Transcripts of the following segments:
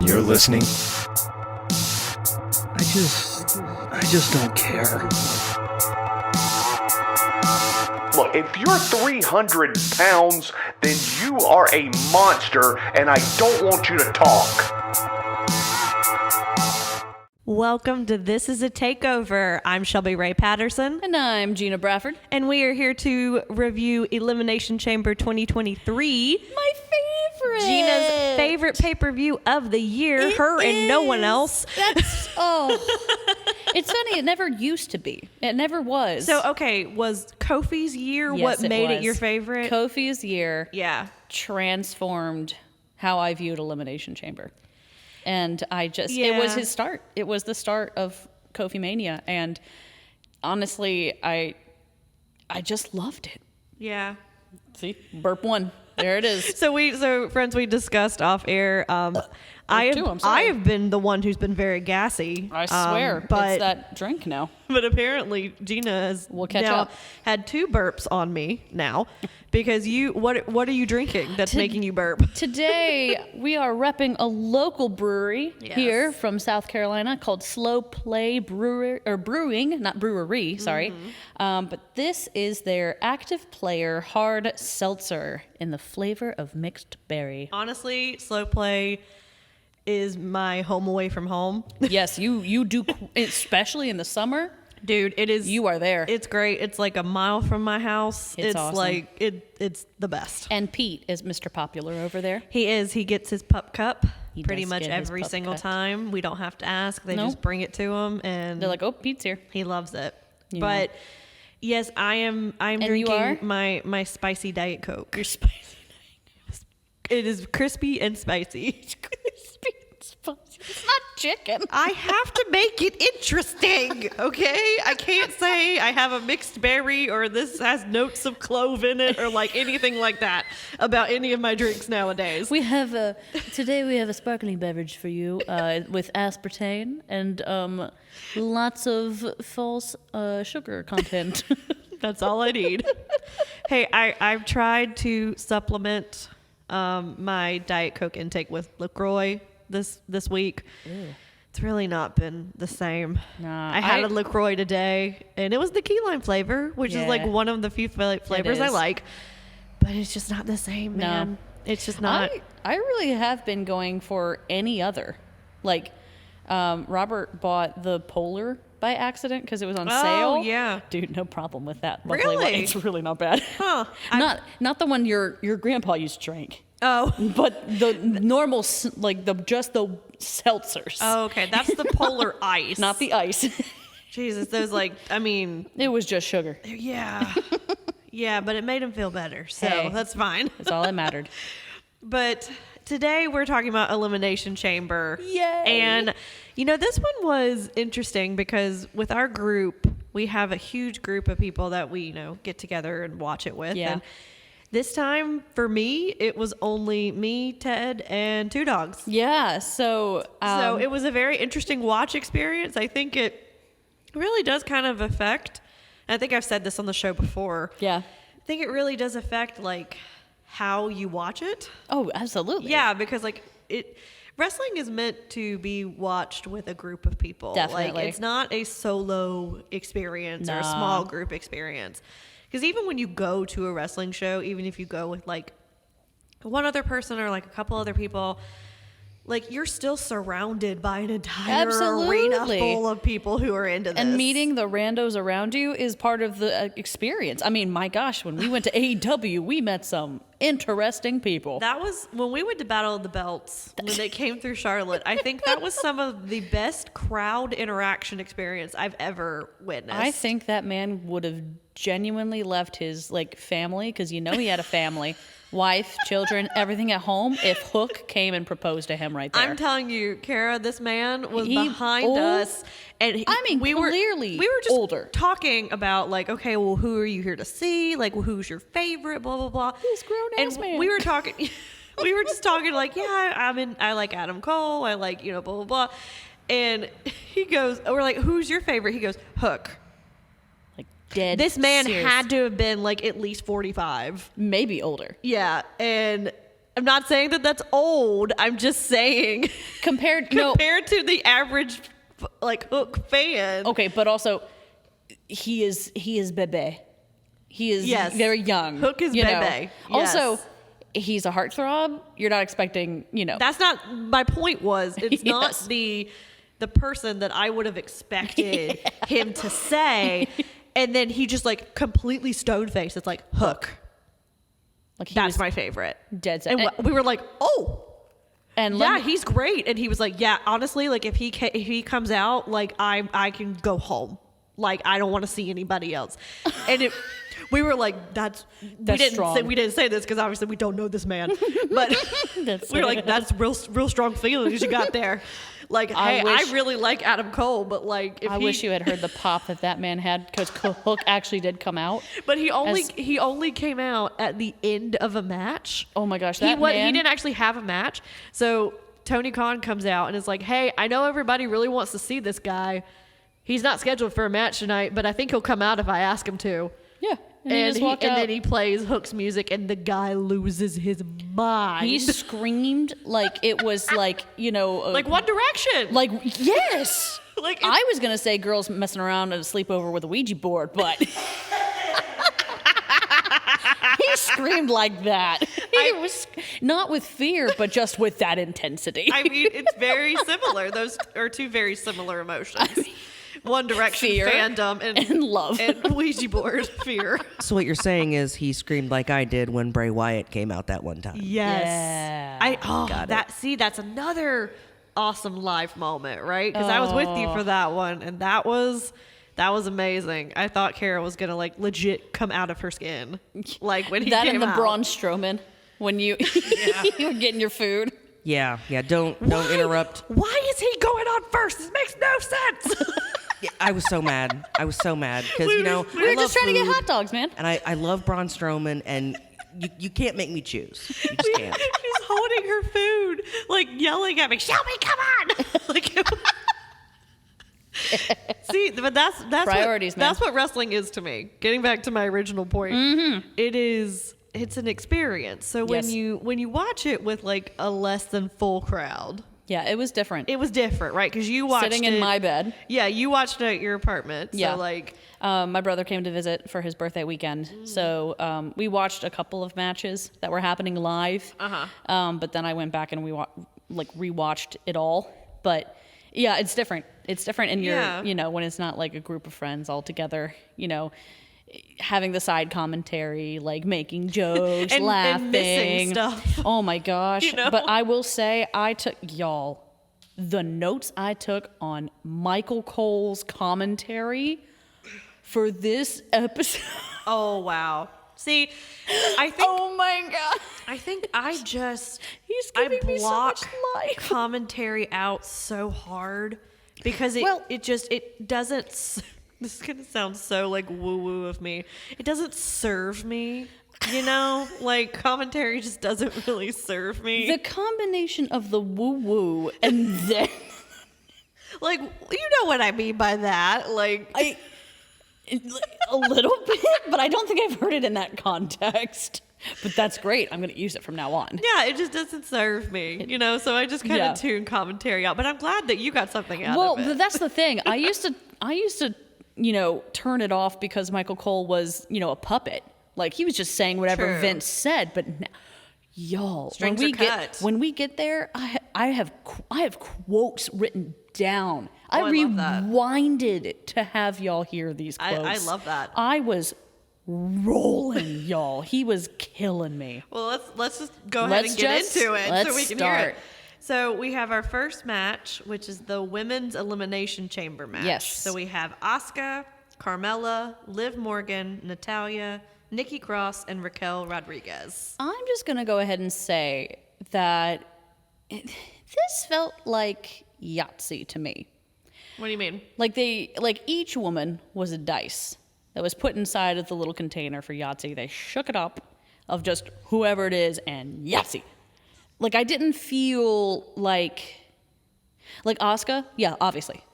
You're listening. I just don't care. Look, if you're 300 pounds, then you are a monster, and I don't want you to talk. Welcome to This Is a Takeover. I'm Shelby Ray Patterson. And I'm Gina Brafford. And we are here to review Elimination Chamber 2023. My favorite. Gina's favorite pay-per-view of the year. And no one else. It's funny, it never used to be. It never was. So, okay, was Kofi's year what made it your favorite? Kofi's year transformed how I viewed Elimination Chamber. And it was his start. It was the start of Kofi Mania. And honestly, I just loved it. Yeah. See, burp one. There it is. So friends, we discussed off air. I have been the one who's been very gassy. I swear, but it's that drink now. But apparently, Gina has had 2 burps on me now, because what are you drinking that's making you burp? Today we are repping a local brewery here from South Carolina called Slow Play Brewing, not brewery. Sorry, but this is their Active Player Hard Seltzer in the flavor of mixed berry. Honestly, Slow Play is my home away from home. Yes, you do, especially in the summer. Dude, it is. You are there. It's great. It's like a mile from my house. It's awesome. like it's the best. And Pete is Mr. Popular over there. He is. He gets his pup cup pretty does much get his every pup single cup. time. We don't have to ask. They just bring it to him, and They're like, "Oh, Pete's here." he loves it. Yeah. But yes, I'm drinking my spicy Diet Coke. Your spicy. It is crispy and spicy. It's not chicken. I have to make it interesting, okay? I can't say I have a mixed berry or this has notes of clove in it or like anything like that about any of my drinks nowadays. Today we have a sparkling beverage for you with aspartame and lots of false sugar content. That's all I need. Hey, I've tried to supplement my Diet Coke intake with LaCroix this week. Ew. It's really not been the same. Nah, I had a LaCroix today, and it was the key lime flavor, which is like one of the few flavors I like, but it's just not the same, man. It's just not. I really have been going for any other. Like, Robert bought the Polar by accident because it was on sale. Oh, yeah. Dude, no problem with that. Really? One. It's really not bad. Huh. Not the one your grandpa used to drink. Oh. But the normal, like the seltzers. Oh, okay. That's the Polar Ice. Not the ice. Jesus, those It was just sugar. Yeah. Yeah, but it made him feel better, so that's fine. That's all that mattered. But today we're talking about Elimination Chamber. Yay! And, this one was interesting because with our group, we have a huge group of people that we, get together and watch it with. Yeah. And this time, for me, it was only me, Ted, and 2 dogs. Yeah, so it was a very interesting watch experience. I think it really does kind of affect, I think I've said this on the show before. Yeah. I think it really does affect, like, how you watch it. Oh, absolutely. Yeah, because, like, wrestling is meant to be watched with a group of people. Definitely. Like, it's not a solo experience or a small group experience. Because even when you go to a wrestling show, even if you go with, like, one other person or, like, a couple other people, like, you're still surrounded by an entire arena full of people who are into this. And meeting the randos around you is part of the experience. I mean, my gosh, when we went to AEW, we met some interesting people. That was when we went to Battle of the Belts, when they came through Charlotte. I think that was some of the best crowd interaction experience I've ever witnessed. I think that man would have genuinely left his family, because he had a family, wife, children, everything at home, if Hook came and proposed to him right there. I'm telling you, Kara, this man was behind us. And we were just older, talking about okay, well, who are you here to see? Like, well, who's your favorite? Blah blah blah. This grown ass man. We were talking. We were just talking I like Adam Cole. I like blah blah blah. And he goes, we're like, who's your favorite? He goes, Hook. Dead. This man serious. had to have been at least 45, maybe older. Yeah, and I'm not saying that that's old. I'm just saying compared to the average like Hook fan. Okay, but also he is bebe. He is very young. Hook is bebe. Yes. Also, he's a heartthrob. You're not expecting, That's not my point. It's not the person that I would have expected him to say, and then he just like completely stone faced. It's like Hook. Like that's my favorite. Dead set. And we were like, oh. And he's great. And he was like, yeah, honestly, like if he comes out, like I can go home. Like I don't want to see anybody else. And we were like, we didn't say this because obviously we don't know this man, but we were like, that's real strong feelings you got there. Like, hey, I really like Adam Cole, but like, I wish you had heard the pop that man had, because Hook actually did come out. But he only came out at the end of a match. Oh my gosh, he didn't actually have a match. So Tony Khan comes out and is like, hey, I know everybody really wants to see this guy. He's not scheduled for a match tonight, but I think he'll come out if I ask him to. Yeah. And then he plays Hook's music, and the guy loses his mind. He screamed like it was like, like One Direction. Like, yes. I was going to say girls messing around at a sleepover with a Ouija board, but he screamed like that. It was not with fear, but just with that intensity. I mean, it's very similar. Those are two very similar emotions. One Direction fear fandom and love and Ouija board fear. So what you're saying is he screamed like I did when Bray Wyatt came out that one time. Yes. Yeah. That's another awesome live moment, right? Because I was with you for that one, and that was amazing. I thought Kara was gonna like legit come out of her skin, like when he that came and the out. Braun Strowman when you you were getting your food. Yeah. Don't interrupt. Why is he going on first? This makes no sense. Yeah, I was so mad because we were just trying to get hot dogs, man. And I love Braun Strowman, and you can't make me choose. You just can't. She's holding her food, like yelling at me, Shelby, come on! Like, see, but that's priorities, man. That's what wrestling is to me. Getting back to my original point, it's an experience. So when you watch it with like a less than full crowd. Yeah, it was different. It was different, right? Because you watched sitting in my bed. Yeah, you watched it at your apartment. So like, my brother came to visit for his birthday weekend, so we watched a couple of matches that were happening live. But then I went back and we rewatched it all. But yeah, it's different. It's different, and you're when it's not like a group of friends all together. Having the side commentary, like making jokes, laughing, and missing stuff. Oh my gosh. But I will say, the notes I took on Michael Cole's commentary for this episode. Oh, wow. See, I think. Oh my God. I think I me so much life. Commentary out so hard because it doesn't. This is gonna sound so like woo-woo of me. It doesn't serve me, like commentary just doesn't really serve me. The combination of the woo-woo and then, like, you know what I mean by that, like a little bit, but I don't think I've heard it in that context. But that's great. I'm going to use it from now on. Yeah, it just doesn't serve me, so I just kind of tune commentary out. But I'm glad that you got something out of it. Well, but that's the thing. I used to turn it off because Michael Cole was, a puppet. Like he was just saying whatever Vince said. But now, y'all, when we get there, I have quotes written down. I rewinded to have y'all hear these quotes. I love that. I was rolling, y'all. He was killing me. Well, let's just go ahead and get into it so we can hear it. So we have our first match, which is the Women's Elimination Chamber match. Yes. So we have Asuka, Carmella, Liv Morgan, Natalya, Nikki Cross, and Raquel Rodriguez. I'm just going to go ahead and say that this felt like Yahtzee to me. What do you mean? Like each woman was a dice that was put inside of the little container for Yahtzee. They shook it up of just whoever it is and Yahtzee. Like I didn't feel like Asuka, yeah, obviously.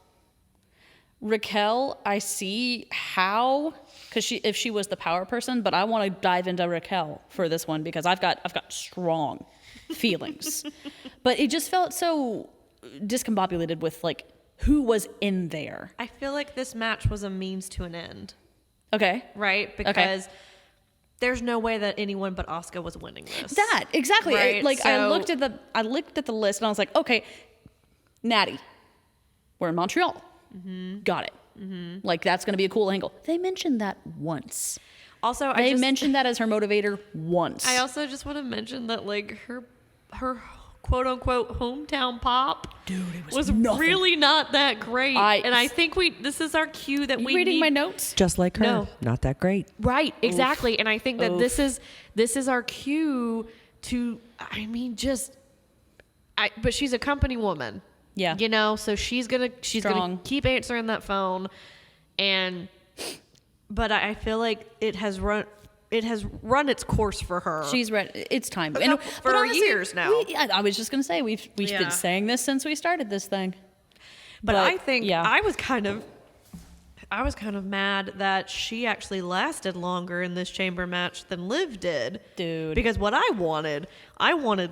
Raquel, I see how, because if she was the power person, but I want to dive into Raquel for this one because I've got strong feelings. But it just felt so discombobulated with like who was in there. I feel like this match was a means to an end, Okay. right? Because there's no way that anyone but Asuka was winning this. That exactly. Right, I looked at the list and I was like, okay, Natty, we're in Montreal. Got it. Like that's going to be a cool angle. They mentioned that once. Also, They mentioned that as her motivator once. I also just want to mention that like her quote unquote hometown pop, Dude, it was nothing. really not that great. And I think this is our cue that You we reading need. my notes? Just like her. No. Not that great. Right, exactly. And I think that this is our cue to, but she's a company woman. Yeah. You know, so she's gonna Strong. keep answering that phone, but I feel like it has run its course for her. She's read. It's time. For honestly, years now. I was just gonna say we've Yeah. been saying this since we started this thing. But I think yeah. I was kind of mad that she actually lasted longer in this chamber match than Liv did. Dude. Because what I wanted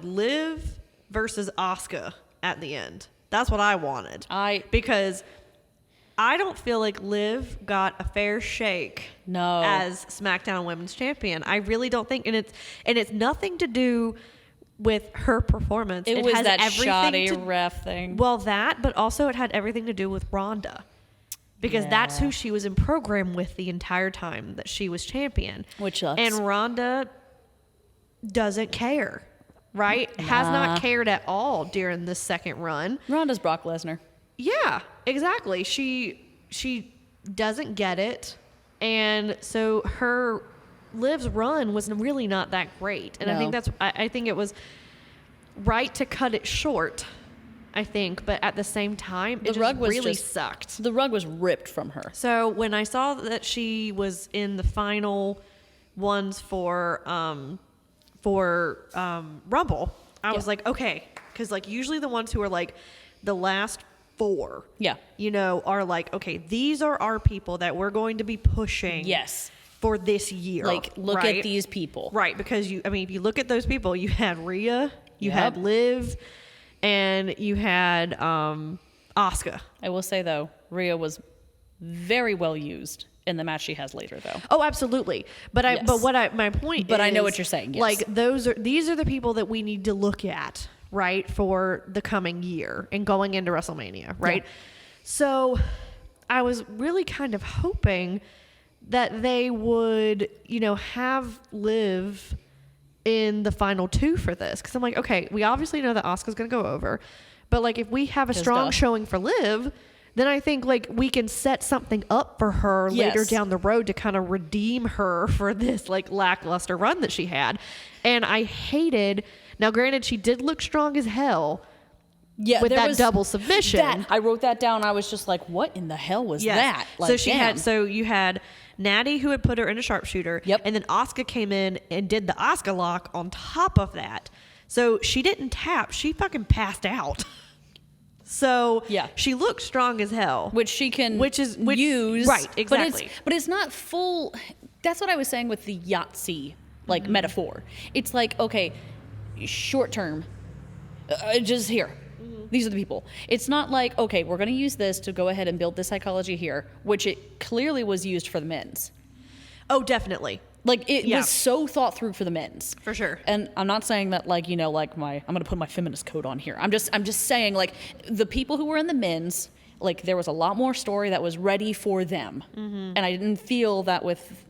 Liv versus Asuka at the end. That's what I wanted. Because I don't feel like Liv got a fair shake as SmackDown Women's Champion. I really don't think, and it's nothing to do with her performance. It was has that everything shoddy to, ref thing. Well, but also it had everything to do with Ronda. Because that's who she was in program with the entire time that she was champion. Which sucks. And Ronda doesn't care, right? Has not cared at all during this second run. Ronda's Brock Lesnar. Yeah, exactly. She doesn't get it. And so Liv's run was really not that great. And I think it was right to cut it short. I think, but at the same time, it really sucked. The rug was ripped from her. So when I saw that she was in the final ones for Rumble, I was like, okay, because like usually the ones who are like the last four, are like, okay, these are our people that we're going to be pushing. Yes. For this year, Like, look at these people. right? Because if you look at those people, you had Rhea, you had Liv. And you had Asuka. I will say, though, Rhea was very well used in the match she has later, though. Oh, absolutely. But my point But is, I know what you're saying, yes. Like these are the people that we need to look at, right, for the coming year and going into WrestleMania, right? Yeah. So I was really kind of hoping that they would, have Liv in the final two for this, because I'm like, okay, we obviously know that Asuka's going to go over, but like if we have a strong showing for Liv, then I think like we can set something up for her later down the road to kind of redeem her for this like lackluster run that she had. And I hated, now granted she did look strong as hell with that double submission. I wrote that down. I was just like, what in the hell was that? Like, so you had Natty, who had put her in a sharpshooter. Yep. And then Asuka came in and did the Asuka lock on top of that. So she didn't tap. She fucking passed out. So she looked strong as hell. Which she can use. Right, exactly. But it's not full. That's what I was saying with the Yahtzee metaphor. It's like, okay, short term, just here. These are the people. It's not like, okay, we're going to use this to go ahead and build this psychology here, which it clearly was used for the men's. Oh, definitely. Like, it was so thought through for the men's. For sure. And I'm not saying that, like, I'm going to put my feminist coat on here. I'm just saying, like, the people who were in the men's, like, there was a lot more story that was ready for them. Mm-hmm. And I didn't feel that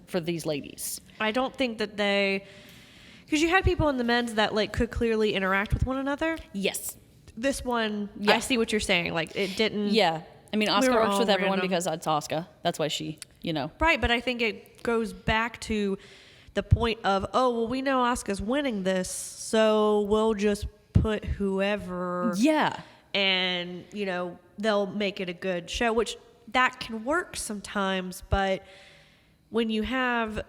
for these ladies. I don't think that because you had people in the men's that, like, could clearly interact with one another. Yes. This one, I see what you're saying. Like, it didn't. Yeah. I mean, Asuka works with everyone random. because it's Asuka. That's why she, Right, but I think it goes back to the point of, oh, well, we know Asuka's winning this, so we'll just put whoever. Yeah. And, they'll make it a good show, which that can work sometimes, but when you have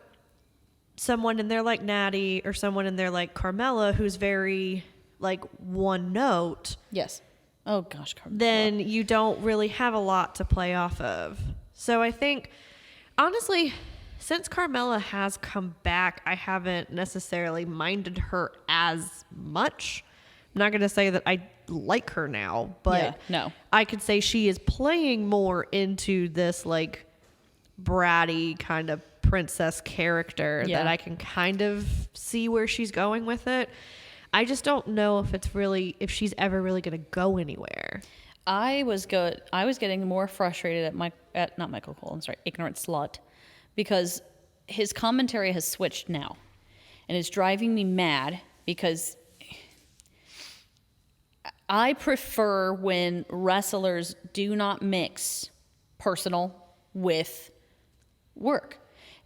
someone in there like Natty or someone in there like Carmella who's very like one note. Yes. Oh gosh, Carmella. Then you don't really have a lot to play off of. So I think honestly since Carmella has come back, I haven't necessarily minded her as much. I'm not going to say that I like her now, but no. I could say she is playing more into this like bratty kind of princess character that I can kind of see where she's going with it. I just don't know if she's ever really going to go anywhere. I was getting more frustrated at not Michael Cole, I'm sorry, Ignorant Slut, because his commentary has switched now, and it's driving me mad because I prefer when wrestlers do not mix personal with work.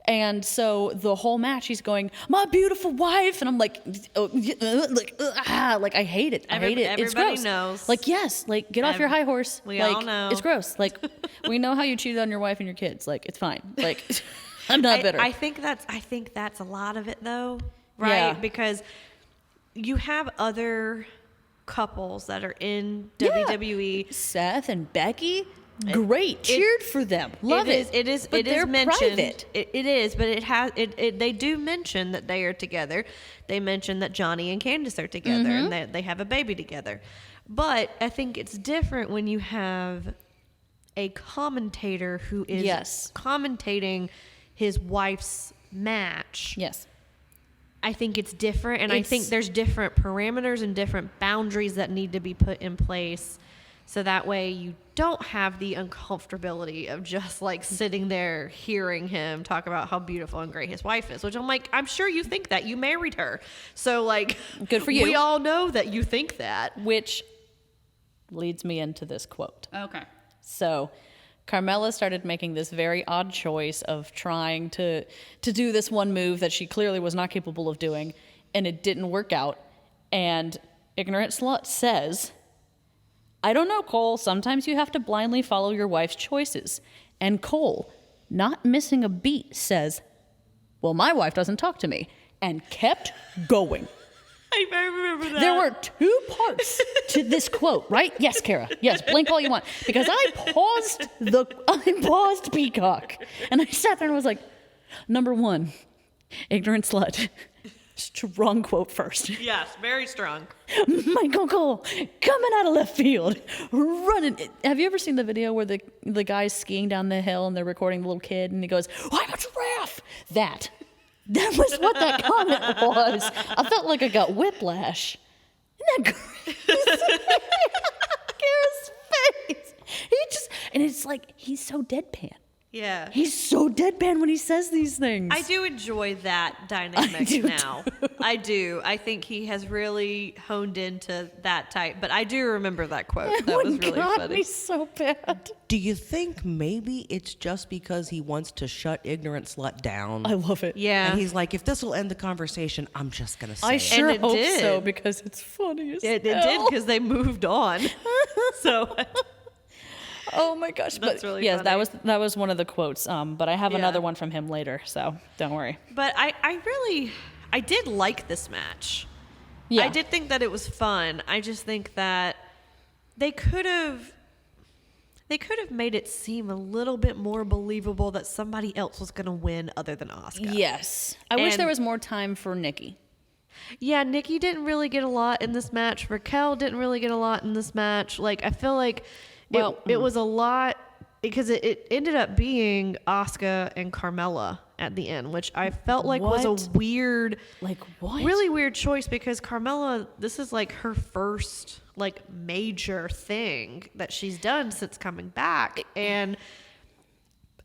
And so the whole match, he's going, "My beautiful wife," and I'm like, I hate it. I hate it. It's Everybody gross. knows. Like, yes, like get off your high horse. We like, all know. it's gross. Like, we know how you cheated on your wife and your kids. Like, it's fine. Like, I'm not bitter. I think that's a lot of it though, right? Yeah. Because you have other couples that are in Yeah. WWE. Seth and Becky, great. Cheered for them. Love it. It is. But It they're is mentioned. private. It is, but it has. They do mention that they are together. They mention that Johnny and Candace are together, and that they have a baby together. But I think it's different when you have a commentator who is commentating his wife's match. Yes. I think it's different, and I think there's different parameters and different boundaries that need to be put in place, so that way you don't have the uncomfortability of just like sitting there hearing him talk about how beautiful and great his wife is, which I'm like, I'm sure you think that. You married her. So like, good for you. We all know that you think that. Which leads me into this quote. Okay. So Carmella started making this very odd choice of trying to do this one move that she clearly was not capable of doing, and it didn't work out. And Ignorant Slut says, "I don't know, Cole. Sometimes you have to blindly follow your wife's choices." And Cole, not missing a beat, says, "Well, my wife doesn't talk to me," and kept going. I remember that. There were two parts to this quote, right? Yes, Kara. Yes, blink all you want. Because I paused Peacock. And I sat there and was like, number one, Ignorant Slut. Strong quote first. Yes, very strong. Michael Cole coming out of left field, running. Have you ever seen the video where the guy's skiing down the hill and they're recording the little kid and he goes, "I'm a giraffe"? That was what that comment was. I felt like I got whiplash. Isn't that great? Kara's face. And it's like, he's so deadpan. Yeah. He's so deadpan when he says these things. I do enjoy that dynamic now. I do. I think he has really honed into that type. But I do remember that quote. That was really got funny. me so bad. Do you think maybe it's just because he wants to shut Ignorant Slut down? I love it. Yeah. And he's like, if this will end the conversation, I'm just going to say I it. sure it hope did. so because it's funny as It hell. did because they moved on. So Oh my gosh! That's but really yes, funny. that was one of the quotes. But I have Yeah. another one from him later, so don't worry. But I did like this match. Yeah, I did think that it was fun. I just think that they could have made it seem a little bit more believable that somebody else was going to win other than Asuka. Yes, I wish there And- was more time for Nikki. Yeah, Nikki didn't really get a lot in this match. Raquel didn't really get a lot in this match. Like, I feel like it was a lot because it ended up being Asuka and Carmella at the end, which I felt like was What? a weird, Like what? really weird choice because Carmella, this is like her first like major thing that she's done since coming back. And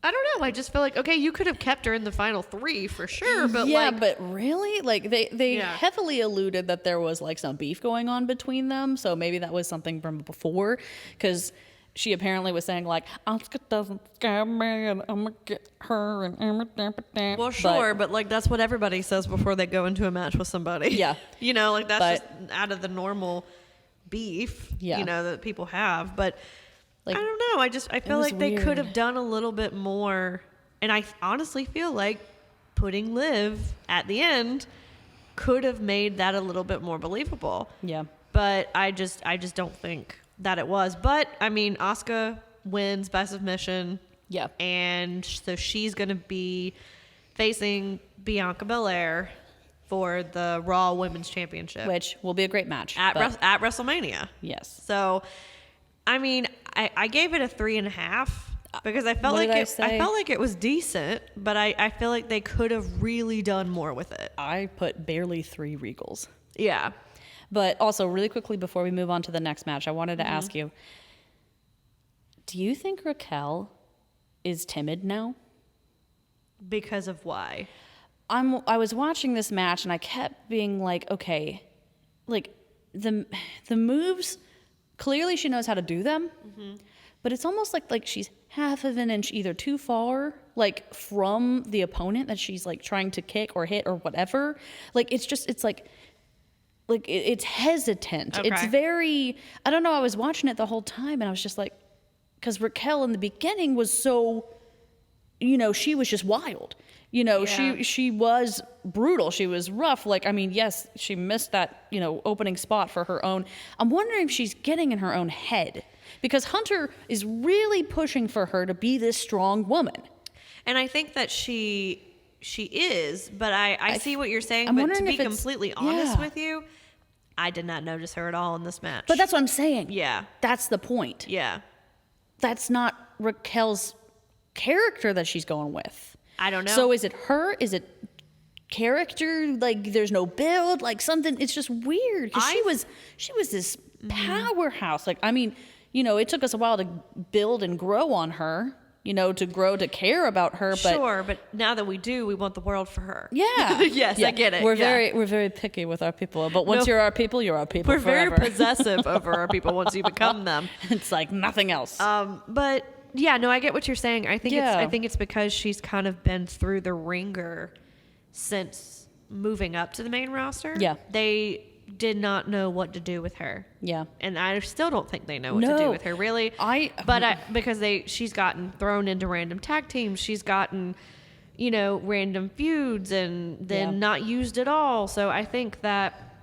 I don't know. I just feel like, okay, you could have kept her in the final three for sure, but yeah, like, but really, like they Yeah. heavily alluded that there was like some beef going on between them. So maybe that was something from before, because she apparently was saying like, "Asuka doesn't scare me, and I'm gonna get her." And well, sure, but like that's what everybody says before they go into a match with somebody. Yeah. You know, like that's But- just out of the normal beef, Yeah. you know, that people have. But Like, I don't know. I feel was like they could weird. have done a little bit more. And I honestly feel like putting Liv at the end could have made that a little bit more believable. yeah, But I just don't think that it was. But I mean, Asuka wins by submission. yeah. And so she's going to be facing Bianca Belair for the Raw Women's Championship. Which will be a great match. At WrestleMania. Yes. So, I mean, I gave it a 3.5 because I felt I felt like it was decent, but I feel like they could have really done more with it. I put barely 3 Regals. Yeah. But also, really quickly before we move on to the next match, I wanted to ask you, do you think Raquel is timid now? Because of why? I was watching this match and I kept being like, okay, like the moves, clearly she knows how to do them, but it's almost like she's half of an inch either too far, like from the opponent that she's like trying to kick or hit or whatever. Like it's hesitant. Okay. It's very, I don't know, I was watching it the whole time and I was just like, because Raquel in the beginning was so, she was just wild. She was brutal. She was rough. Like, I mean, yes, she missed that, opening spot for her own. I'm wondering if she's getting in her own head because Hunter is really pushing for her to be this strong woman. And I think that she is, but I see what you're saying. I'm but to wondering be if it's- completely honest yeah. with you, I did not notice her at all in this match. But that's what I'm saying. Yeah. That's the point. Yeah. That's not Raquel's character that she's going with. I don't know. So is it her? Is it character? Like there's no build? Like something? It's just weird because she was this powerhouse. Like I mean, it took us a while to build and grow on her. To grow to care about her. But Sure, but now that we do, we want the world for her. yeah, Yes, yeah. I get it. We're yeah. very picky with our people. But once you're our people, you're our people. We're forever. very possessive over our people once you become them. It's like nothing else. But yeah, no, I get what you're saying. I think Yeah. I think it's because she's kind of been through the ringer since moving up to the main roster. Yeah. They did not know what to do with her. Yeah. And I still don't think they know what to do No. with her, really. Because she's gotten thrown into random tag teams. She's gotten, random feuds and then not used at all. So I think that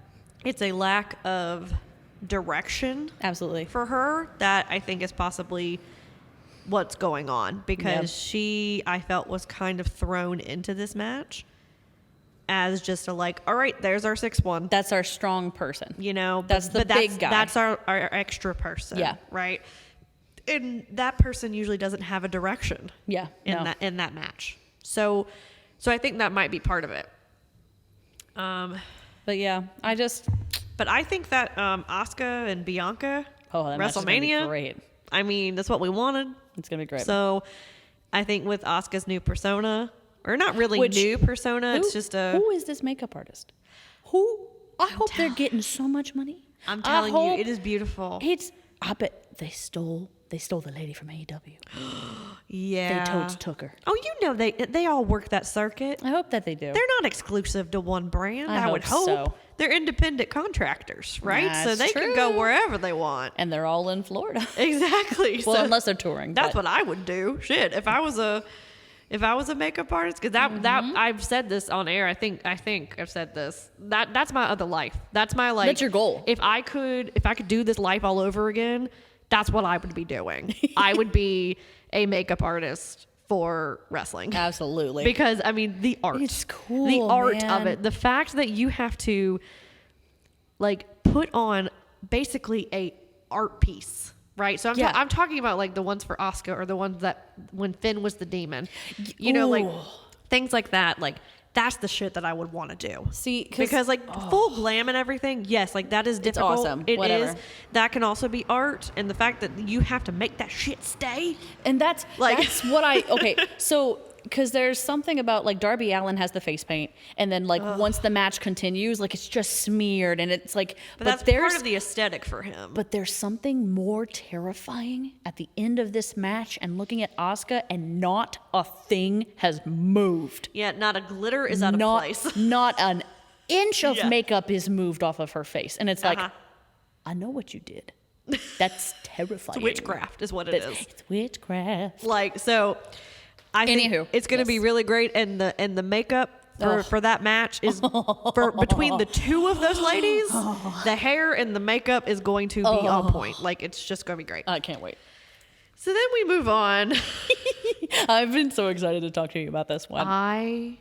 it's a lack of direction Absolutely. for her that I think is possibly what's going on because she, I felt, was kind of thrown into this match as just all right, there's our 6'1". That's our strong person. That's the big guy. That's our extra person. Yeah. Right. And that person usually doesn't have a direction. Yeah. In that match. So I think that might be part of it. But yeah, But I think that Asuka and Bianca that match is gonna be WrestleMania. great. I mean, that's what we wanted. It's gonna be great. So I think with Asuka's new persona, or not really new persona, it's just who is this makeup artist? Who? I hope they're getting so much money. I'm telling you, it is beautiful. I bet they stole the lady from AEW. Yeah. They totes took her. Oh, they all work that circuit. I hope that they do. They're not exclusive to one brand. I would hope hope. so. They're independent contractors, right? So That's they can go true. wherever they want. And they're all in Florida. Exactly. Well, So unless they're touring. that's but- what I would do. Shit, if I was a makeup artist, because that I've said this on air. I think I've said this. That's my other life. That's my life. That's your goal. If I could do this life all over again, that's what I would be doing. I would be a makeup artist for wrestling. Absolutely. Because I mean the art. It's cool, The art man. of it. The fact that you have to put on basically a art piece. Right, so I'm talking about the ones for Asuka or the ones that when Finn was the demon, things like that. That's the shit that I would want to do. See, because full glam and everything, yes, that is difficult. awesome. It Whatever. is. That can also be art, and the fact that you have to make that shit stay. And that's what okay. So because there's something about Darby Allin has the face paint, and then once the match continues, it's just smeared, and it's But that's part of the aesthetic for him. But there's something more terrifying at the end of this match, and looking at Asuka, and not a thing has moved. Yeah, not a glitter is out of place. Not an inch of Yeah. makeup is moved off of her face, and it's I know what you did. That's terrifying. It's witchcraft is what it is. It's witchcraft. So I think Anywho, it's going to be really great, and the makeup for that match is for between the two of those ladies. The hair and the makeup is going to be on point. It's just going to be great. I can't wait. So then we move on. I've been so excited to talk to you about this one. I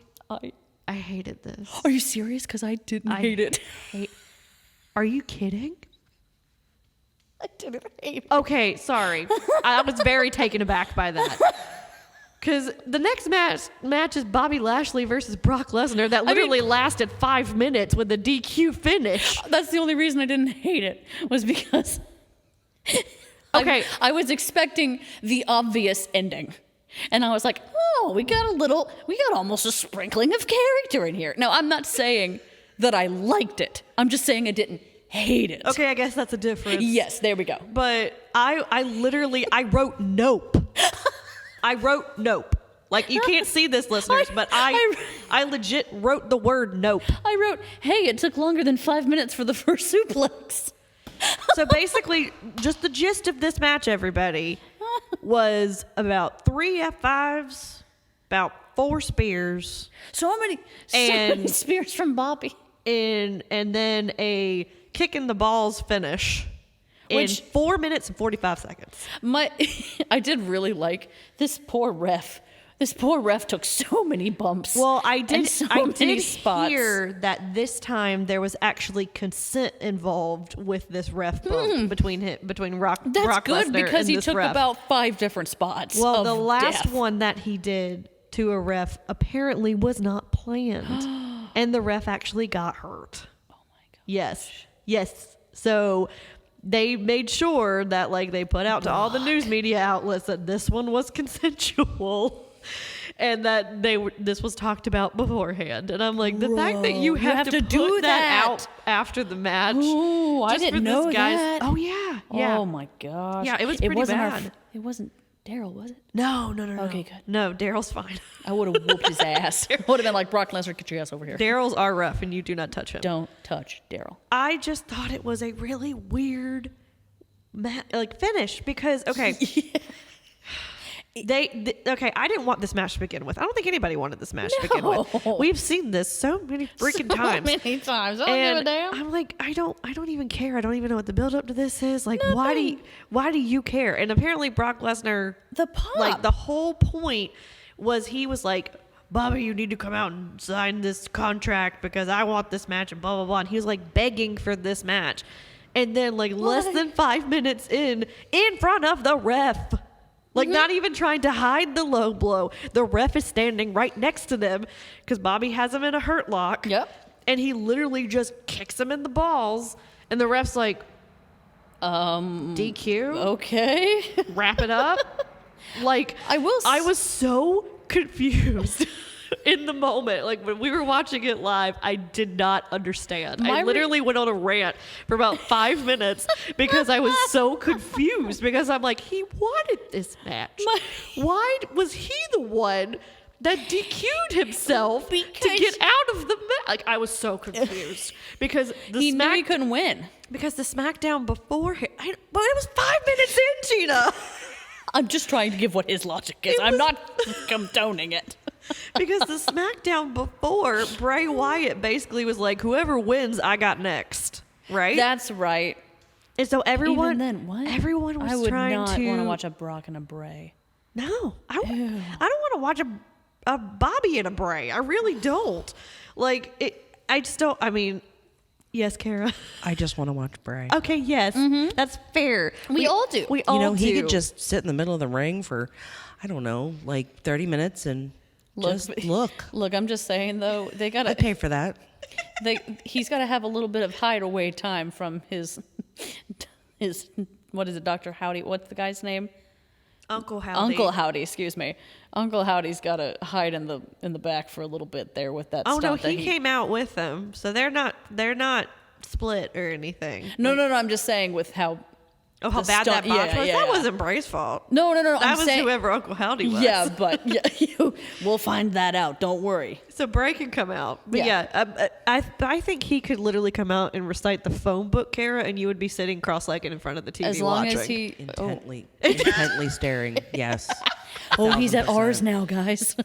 hated this. Are you serious? Because I didn't hate it. Are you kidding? I didn't hate it. Okay, sorry. I was very taken aback by that. Because the next match is Bobby Lashley versus Brock Lesnar that literally lasted 5 minutes with a DQ finish. That's the only reason I didn't hate it, was because Okay. I was expecting the obvious ending. And I was like, oh, we got almost a sprinkling of character in here. Now, I'm not saying that I liked it. I'm just saying I didn't hate it. Okay, I guess that's a difference. Yes, there we go. But I literally wrote nope. I wrote nope. Like, you can't see this, listeners, but I legit wrote the word nope. I wrote, hey, it took longer than 5 minutes for the first suplex. So basically, just the gist of this match, everybody, was about 3 F5s, about 4 spears. So many spears from Bobby. And then a kick in the balls finish in 4 minutes and 45 seconds. I did really like this poor ref. This poor ref took so many bumps. Well, I did spots. hear that this time there was actually consent involved with this ref bump between Brock That's Lesnar good because and he this took ref. about 5 different spots. Well, of the last death. one that he did to a ref apparently was not planned, and the ref actually got hurt. Oh my god. Yes. So they made sure that, like, they put out to all the news media outlets that this one was consensual. And that this was talked about beforehand. And I'm like, the fact that you have to do put that out after the match. Ooh, I just didn't for know this guy's, that. Oh, yeah. Oh my gosh. Yeah, it was pretty bad. It wasn't Daryl, was it? No. Okay, good. No, Daryl's fine. I would have whooped his ass. Would have been like, Brock Lesnar, get your ass over here. Daryl's our ref, and you do not touch him. Don't touch Daryl. I just thought it was a really weird finish because, okay. Okay, I didn't want this match to begin with. I don't think anybody wanted this match to begin with. We've seen this so many freaking times. So many times. I don't give a damn. I'm like, I don't even care. I don't even know what the build up to this is. Like, why do you care? And apparently Brock Lesnar, The pop. like, the whole point was he was like, Bobby, you need to come out and sign this contract because I want this match and blah blah blah. And he was like begging for this match. And then, like, less than 5 minutes in front of the ref. Like, not even trying to hide the low blow. The ref is standing right next to them because Bobby has him in a hurt lock. Yep. And he literally just kicks him in the balls. And the ref's like, DQ? Okay. Wrap it up? Like, I was so confused in the moment. Like, when we were watching it live, I did not understand. I literally went on a rant for about 5 minutes because I was so confused because I'm like, he wanted this match. Why was he the one that DQ'd himself to get out of the match? Like, I was so confused because he knew he couldn't win. Because the SmackDown before him, but it was 5 minutes in, Gina. I'm just trying to give what his logic is. I'm not condoning it. Because the SmackDown before, Bray Wyatt basically was like, whoever wins, I got next. Right? That's right. And so everyone, Even then, what? everyone was I would trying not to want to watch a Brock and a Bray. No, I don't want to watch a Bobby and a Bray. I really don't. Like, I just don't. I mean, yes, Kara. I just want to watch Bray. Okay, yes, that's fair. We all do. We all do. He could just sit in the middle of the ring for, I don't know, like 30 minutes and just look. Look, I'm just saying though, they gotta I'd pay for that. He's got to have a little bit of hideaway time from his what is it, Dr. Howdy? What's the guy's name? Uncle Howdy. Uncle Howdy, excuse me. Uncle Howdy's got to hide in the back for a little bit there with that. Oh no, stunt he came out with them, so they're not split or anything. No. I'm just saying with how. Oh, how bad that botch was. That wasn't Bray's fault. No. That was whoever Uncle Howdy was. Yeah, but we'll find that out. Don't worry. So Bray can come out. But I think he could literally come out and recite the phone book, Kara, and you would be sitting cross-legged in front of the TV as long watching. as he Intently staring. Yes. Oh, he's at ours now, guys.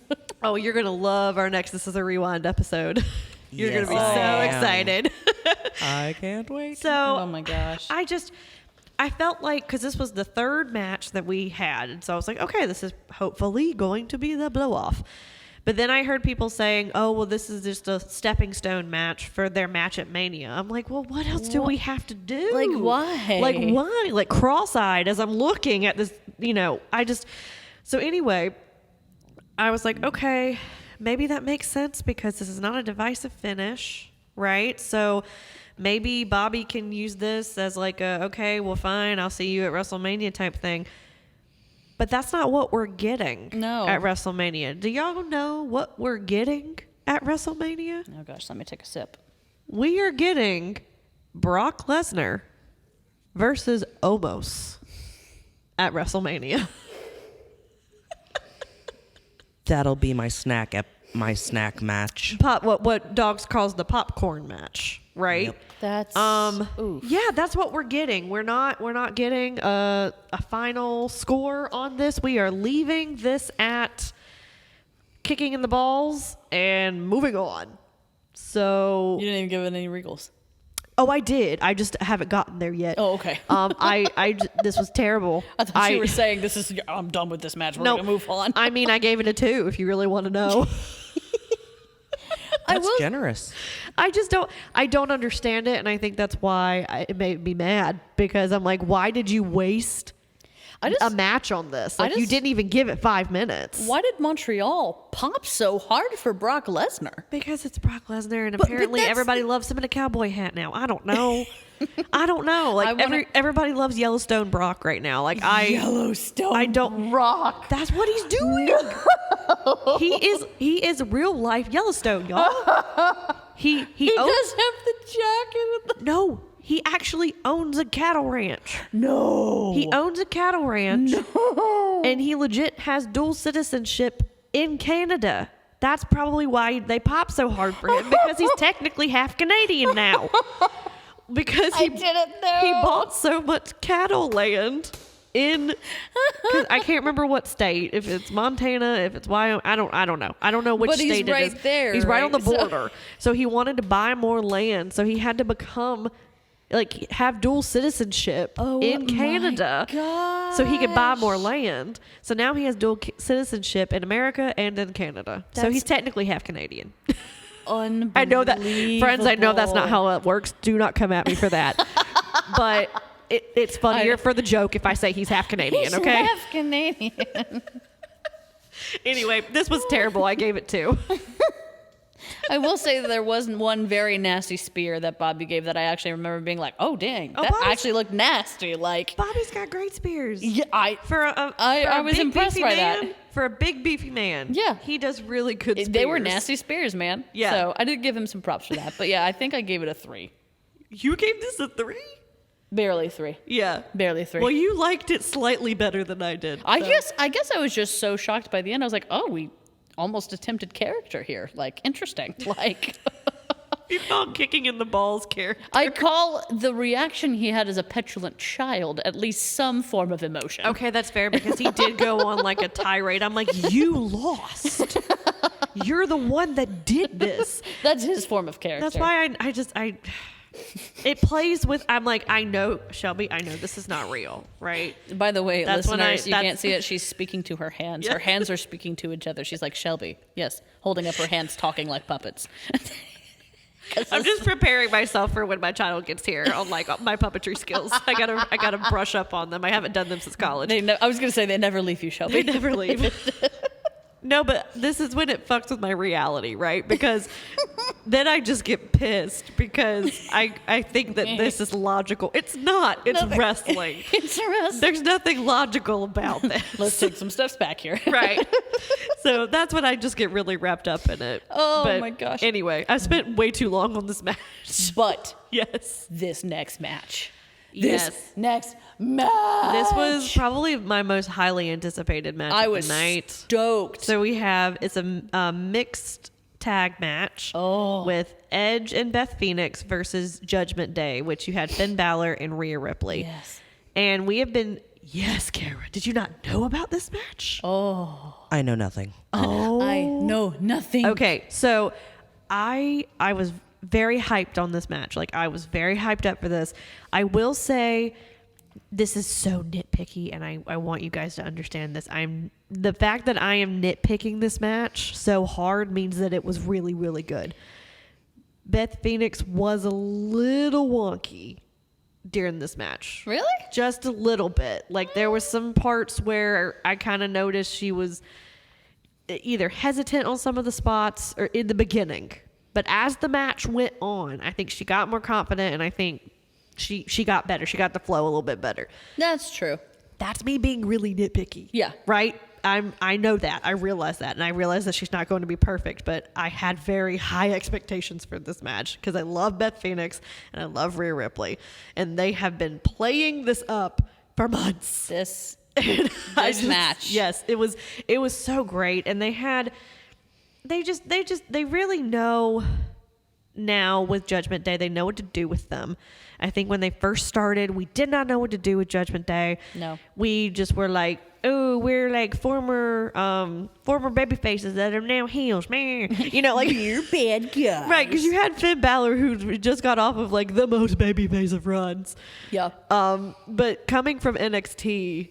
Oh, you're going to love our next This Is a Rewind episode. You're going to be so I am. excited. I can't wait. So, Oh my gosh. I felt like, because this was the third match that we had, and so I was like, okay, this is hopefully going to be the blow off. But then I heard people saying, oh, well, this is just a stepping stone match for their match at Mania. I'm like, well, what else do we have to do? Like, why? Like, why? Like, cross-eyed as I'm looking at this, So anyway, I was like, okay, maybe that makes sense because this is not a divisive finish, right? So maybe Bobby can use this as like okay, well, fine, I'll see you at WrestleMania type thing. But that's not what we're getting at WrestleMania. Do y'all know what we're getting at WrestleMania? Oh, gosh, let me take a sip. We are getting Brock Lesnar versus Omos at WrestleMania. That'll be my snack match. What Dogs calls the popcorn match, right? Yep. That's yeah, that's what we're getting. We're not getting a final score on this. We are leaving this at kicking in the balls and moving on. So You didn't even give it any wrinkles. Oh, I did. I just haven't gotten there yet. Oh, okay. This was terrible. I thought you were saying I'm done with this match. We're gonna move on. I mean, I gave it a 2 if you really want to know. That's generous. I don't understand it, and I think that's why it made me mad, because I'm like, why did you waste a match on this? Like, you didn't even give it 5 minutes. Why did Montreal pop so hard for Brock Lesnar? Because it's Brock Lesnar, and apparently everybody loves him in a cowboy hat now. I don't know. I don't know. Like, everybody loves Yellowstone Brock right now. Like, Yellowstone Brock. That's what he's doing. He is real life Yellowstone, y'all. He does have the jacket. No, he actually owns a cattle ranch. No. He owns a cattle ranch. No. And he legit has dual citizenship in Canada. That's probably why they pop so hard for him, because he's technically half Canadian now. Because he bought so much cattle land in, 'cause I can't remember what state, if it's Montana, if it's Wyoming, I don't know. I don't know which state it is. But he's right there. He's right on the border. So he wanted to buy more land. So he had to become, like, have dual citizenship in Canada. So he could buy more land. So now he has dual citizenship in America and in Canada. So he's technically half Canadian. Unbelievable. I know that, friends, I know that's not how it works. Do not come at me for that. But it's funnier for the joke if I say he's half Canadian, He's okay? half Canadian. Anyway, this was terrible. I gave it 2. I will say that there was one very nasty spear that Bobby gave that I actually remember being like, oh, dang. That actually looked nasty. Like, Bobby's got great spears. Yeah, I was big, impressed by that. For a big, beefy man. Yeah. He does really good spears. They were nasty spears, man. Yeah. So I did give him some props for that. But yeah, I think I gave it a 3. You gave this a 3? Barely 3. Yeah. Barely 3. Well, you liked it slightly better than I did. I guess I was just so shocked by the end. I was like, oh, we almost attempted character here. Like, interesting. Like, You call kicking in the balls character. I call the reaction he had as a petulant child at least some form of emotion. Okay, that's fair, because he did go on like a tirade. I'm like, you lost. You're the one that did this. That's his form of character. That's why I it plays with, I'm like, I know, Shelby, I know this is not real, right? By the way, That's when listeners, you that's- can't see it. She's speaking to her hands. Yeah. Her hands are speaking to each other. She's like, Shelby, yes, holding up her hands, talking like puppets. I'm just preparing myself for when my child gets here on like my puppetry skills. I gotta brush up on them. I haven't done them since college. I was going to say they never leave you, Shelby. They never leave. No, but this is when it fucks with my reality, right? Because then I just get pissed because I think that this is logical. It's not. It's wrestling. It's wrestling. There's nothing logical about this. Let's take some steps back here. Right. So that's when I just get really wrapped up in it. Oh, But my gosh. Anyway, I spent way too long on this match. But Yes. this next match. Yes. This next match. This was probably my most highly anticipated match I of was the night. stoked. So it's a mixed tag match with Edge and Beth Phoenix versus Judgment Day, which you had Finn Balor and Rhea Ripley. Yes. And we have been, yes, Kara, did you not know about this match? I know nothing. Oh. I know nothing. Okay, so I was very hyped on this match. Like, I was very hyped up for this. I will say, this is so nitpicky, and I want you guys to understand this. The fact that I am nitpicking this match so hard means that it was really, really good. Beth Phoenix was a little wonky during this match. Really? Just a little bit. Like, there were some parts where I kind of noticed she was either hesitant on some of the spots or in the beginning. But as the match went on, I think she got more confident, and I think she got better. She got the flow a little bit better. That's true. That's me being really nitpicky. Yeah. Right? I know that. I realize that. And I realize that she's not going to be perfect, but I had very high expectations for this match because I love Beth Phoenix and I love Rhea Ripley. And they have been playing this up for months. This Match. Yes, it was so great. And they really know now with Judgment Day, they know what to do with them. I think when they first started, we did not know what to do with Judgment Day. No. We just were like, oh, we're like former baby faces that are now heels, man. You know, like you're bad guys. Right, because you had Finn Balor who just got off of like the most baby face of runs. Yeah. But coming from NXT,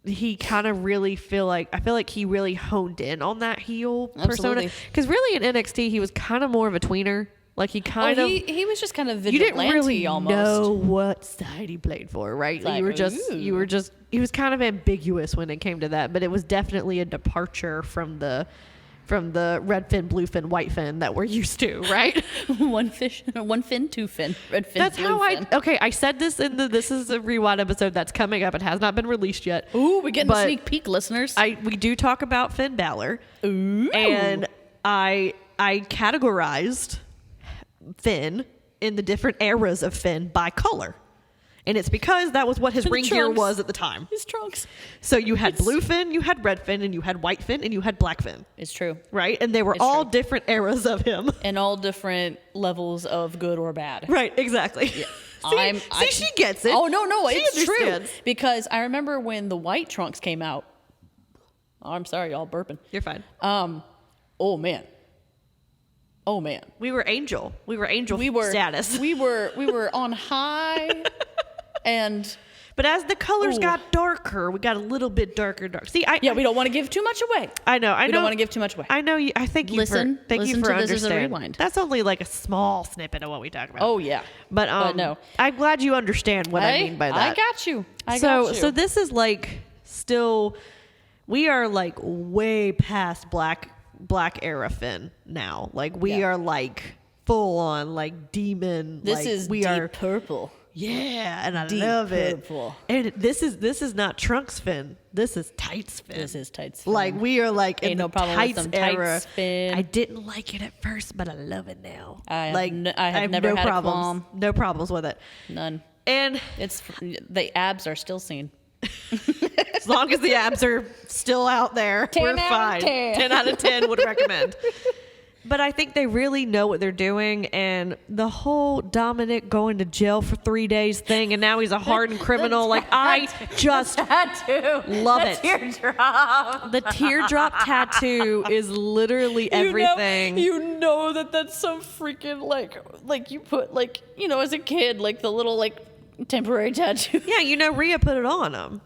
he kind of really I feel like he really honed in on that heel persona. Because really in NXT, he was kind of more of a tweener. Like he he was just kind of vigilante. You didn't really almost know what side he played for, right? Like, you were just he was kind of ambiguous when it came to that, but it was definitely a departure from the red fin, blue fin, white fin that we're used to, right? one fin, two fin, red fin. That's blue how fin. I said this this is a rewind episode that's coming up. It has not been released yet. Ooh, we're getting a sneak peek, listeners. We do talk about Finn Balor. Ooh. And I categorized Finn in the different eras of Finn by color. And it's because that was what his ring gear was at the time. His trunks. So you had blue Finn, you had red Finn, and you had white Finn, and you had black Finn. It's true. Right? And they were all different eras of him. And all different levels of good or bad. Right, exactly. Yeah. She gets it. Oh, no, she it's understands. true. Because I remember when the white trunks came out. Oh, I'm sorry, y'all burping. You're fine. Oh, man. We were angel status. We were on high. But as the colors got darker, we got a little bit darker. See, we don't want to give too much away. I know. We don't want to give too much away. I know. I thank you listen for to this as a understanding. rewind. That's only like a small snippet of what we talk about. Oh yeah, but no. I'm glad you understand what I mean by that. I got you. So this is like still, we are like way past black era Finn now. Like we are like full on like demon. This like, is deep purple. Yeah, and I Deep love purple. it. And this is not Trunks Finn. This is Tights Finn. This is Tights Finn. Like we are like Ain't in no the problem with tights some era. Tights Finn. I didn't like it at first, but I love it now. I have no never had problems. a qualm. No problems with it. None. And It's the abs are still seen. as long as the abs are still out there, 10 we're out of fine. 10. 10 out of 10 would recommend. But I think they really know what they're doing, and the whole Dominic going to jail for 3 days thing, and now he's a hardened criminal. Like I just Tattoo. love it. Teardrop. The teardrop tattoo is literally everything. You know that's some freaking like you put like as a kid like the little like temporary tattoo. Yeah, Rhea put it on him.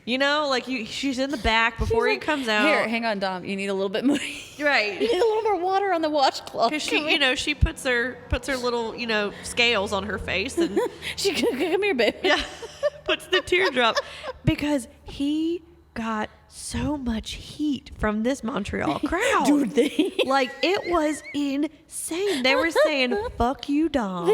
Like she's in the back before he comes out. Here, hang on, Dom. You need a little bit more. Right. You need a little more water on the washcloth. Because she puts her little scales on her face and she come here, baby. Yeah, puts the teardrop because he got so much heat from this Montreal crowd. Dude, like it was insane. They were saying "fuck you, Dom."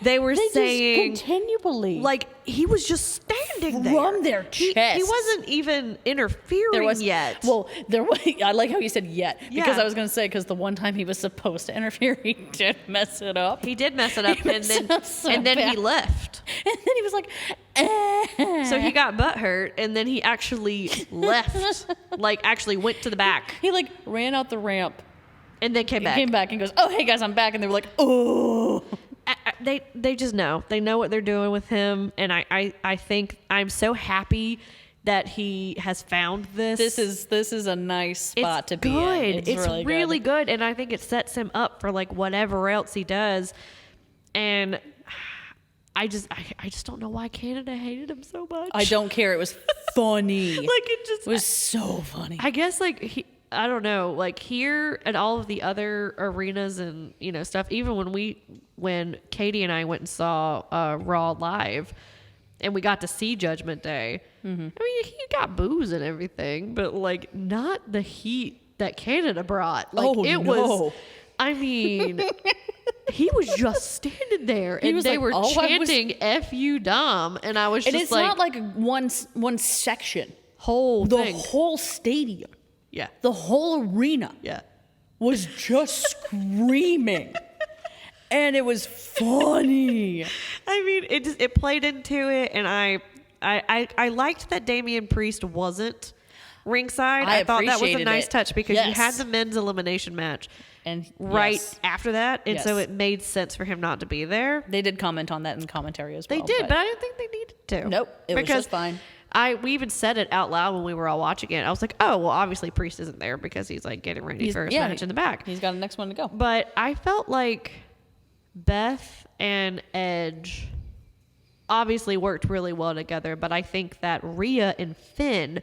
They were saying just continually like he was just standing there from their chest. He wasn't even interfering yet. Well, there was. I like how you said "yet" because Yeah. I was going to say because the one time he was supposed to interfere, he did mess it up. He did mess it up, He messed it up so and then he bad. left. And then he was like, eh. So he got butthurt, and then he actually left, like actually went to the back, He like ran out the ramp, and then came back. came back and goes, "Oh, hey guys, I'm back." And they were like, "Oh." They just know. They know what they're doing with him, and I think I'm so happy that he has found this. This is a nice spot It's to be good. in. It's really good, and I think it sets him up for like whatever else he does. And I just don't know why Canada hated him so much. I don't care. It was funny. It was so funny. I guess I don't know, like here at all of the other arenas and stuff. Even when Katie and I went and saw Raw live, and we got to see Judgment Day. Mm-hmm. I mean, he got booze and everything, but like not the heat that Canada brought. Like was. I mean. He was just standing there, and they were chanting "F you, Dom," and I was just and it's not like one section. The whole stadium, the whole arena, was just screaming, and it was funny. I mean, it played into it, and I liked that Damian Priest wasn't ringside. I thought that was a nice touch because you had the men's elimination match. And after that, and so it made sense for him not to be there. They did comment on that in commentary as well. They did, but I didn't think they needed to. Nope, it was just fine. We even said it out loud when we were all watching it. I was like, oh, well, obviously Priest isn't there because he's like getting ready for his match in the back. He's got the next one to go. But I felt like Beth and Edge obviously worked really well together, but I think that Rhea and Finn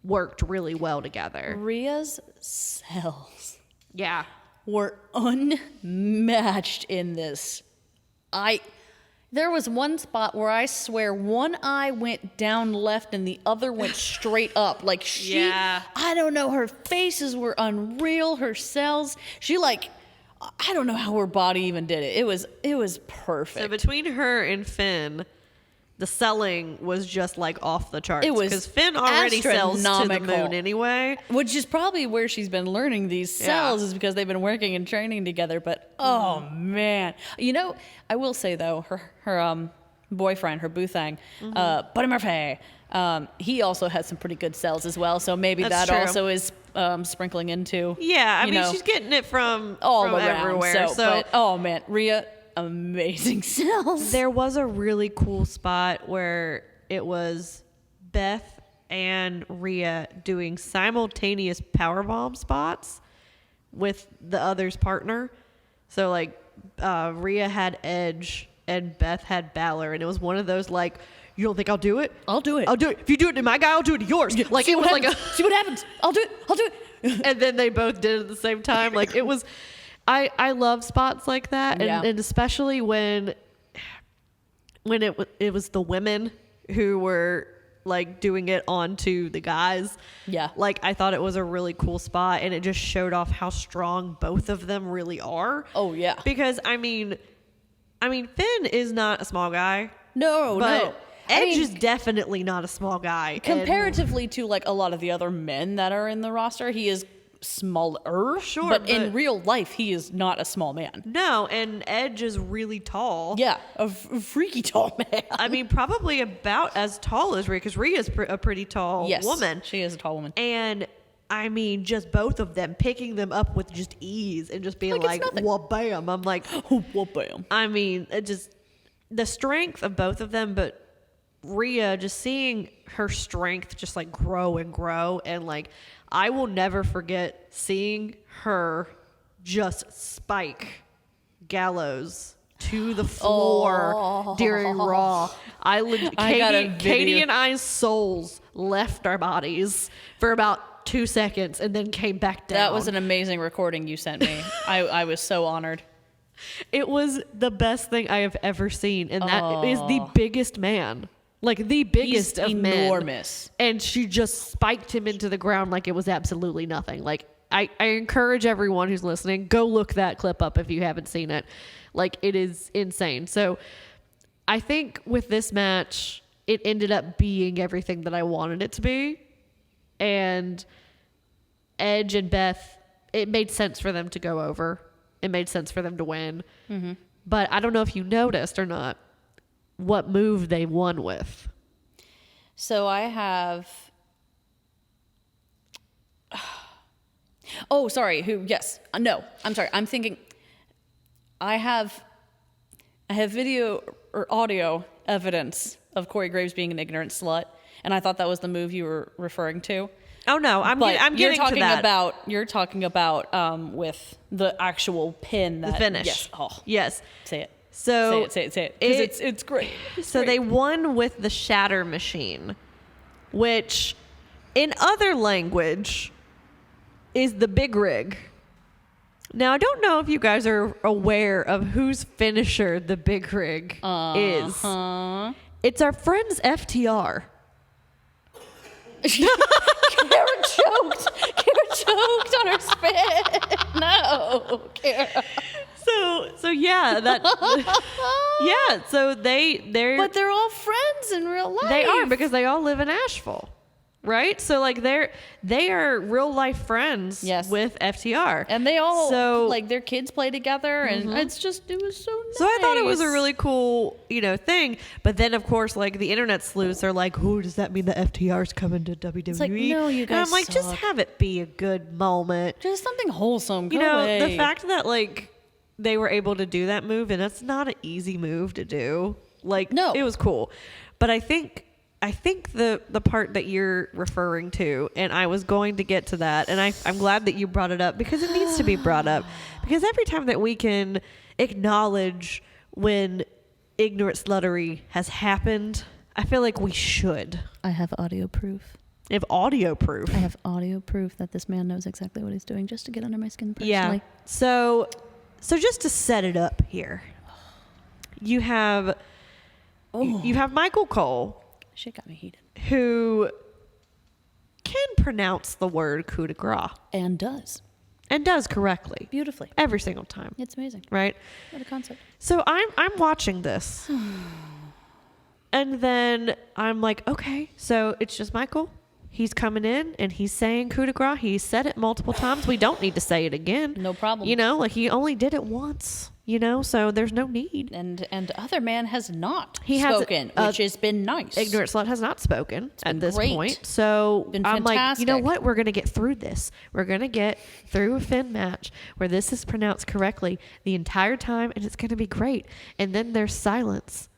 worked really well together. Rhea's cells. Yeah. Were unmatched in this. There was one spot where I swear one eye went down left and the other went straight up. Like I don't know, her faces were unreal, her cells. I don't know how her body even did it. It was perfect. So between her and Finn, the selling was just like off the charts. It was because Finn already sells to the moon anyway. Which is probably where she's been learning these sells is because they've been working and training together. But oh man, I will say though, her boyfriend, her boothang, Buddy Murphy, he also has some pretty good sells as well. So maybe that also is sprinkling into. Yeah, I mean she's getting it from around, everywhere. But, oh man, Rhea. Amazing cells. There was a really cool spot where it was Beth and Rhea doing simultaneous powerbomb spots with the other's partner. So like Rhea had Edge and Beth had Balor, and it was one of those like, you don't think I'll do it? I'll do it. I'll do it. If you do it to my guy, I'll do it to yours. Like it was like see what happens. I'll do it. And then they both did it at the same time. Like it was. I love spots like that, and especially when it was the women who were like doing it onto the guys. Yeah, like I thought it was a really cool spot, and it just showed off how strong both of them really are. Oh yeah, because I mean, Finn is not a small guy. No. Edge is definitely not a small guy comparatively to like a lot of the other men that are in the roster. He is smaller, but in real life he is not a small man. No, and Edge is really tall. Yeah, a freaky tall man. I mean, probably about as tall as Rhea, because Rhea is a pretty tall woman. She is a tall woman. And I mean, just both of them picking them up with just ease and just being like well, bam. I'm like, well, bam. I mean, it just the strength of both of them, but Rhea, just seeing her strength just like grow and grow, and like I will never forget seeing her just spike Gallows to the floor during Raw. Katie and I's souls left our bodies for about 2 seconds and then came back down. That was an amazing recording you sent me. I was so honored. It was the best thing I have ever seen, and that is the biggest man. Like the biggest of men. Enormous. And she just spiked him into the ground like it was absolutely nothing. Like I encourage everyone who's listening, go look that clip up if you haven't seen it. Like it is insane. So I think with this match, it ended up being everything that I wanted it to be. And Edge and Beth, it made sense for them to go over. It made sense for them to win. Mm-hmm. But I don't know if you noticed or not what move they won with. So I have... Oh, sorry. Yes. No, I'm sorry. I'm thinking... I have video or audio evidence of Corey Graves being an ignorant slut, and I thought that was the move you were referring to. Oh no, I'm getting to that. You're talking about with the actual pin. The finish. Yes. Oh, yes. Say it. So Say it. Because it's great. So they won with the shatter machine, which in other language is the big rig. Now, I don't know if you guys are aware of whose finisher the big rig is. It's our friends FTR. Kara choked on her spit. No, Kara. So yeah, so they're But they're all friends in real life. they are, because they all live in Asheville. Right? So like they are real life friends Yes. with FTR. And they all, So- like, their kids play together, and it was so nice. So I thought it was a really cool, thing. But then, of course, like the internet sleuths are like, "Oh, does that mean the FTR's coming to WWE?" like, no, you And guys I'm like, just suck. have it be a good moment. Just something wholesome. Go The away. fact that like they were able to do that move, and that's not an easy move to do. Like, No. it was cool. But I think the part that you're referring to, and I was going to get to that, and I'm glad that you brought it up, because it needs to be brought up. Because every time that we can acknowledge when ignorant sluttery has happened, I feel like we should. I have audio proof. If audio proof. I have audio proof that this man knows exactly what he's doing just to get under my skin personally. Yeah. So just to set it up here, you have Michael Cole, Shit got me heated. who can pronounce the word coup de grace And does. and does correctly Beautifully. every single time, It's amazing. right? What a concept. So I'm watching this, and then I'm like, okay, so it's just Michael. He's coming in and he's saying coup de grace. He said it multiple times. We don't need to say it again. No problem. Like he only did it once. So there's no need. And other man has not He has, spoken, which has been nice. Ignorant Slut has not spoken been at this great. point. So Been I'm like, you know fantastic. what? We're going to get through this. We're going to get through a Finn match where this is pronounced correctly the entire time, and it's going to be great. And then there's silence.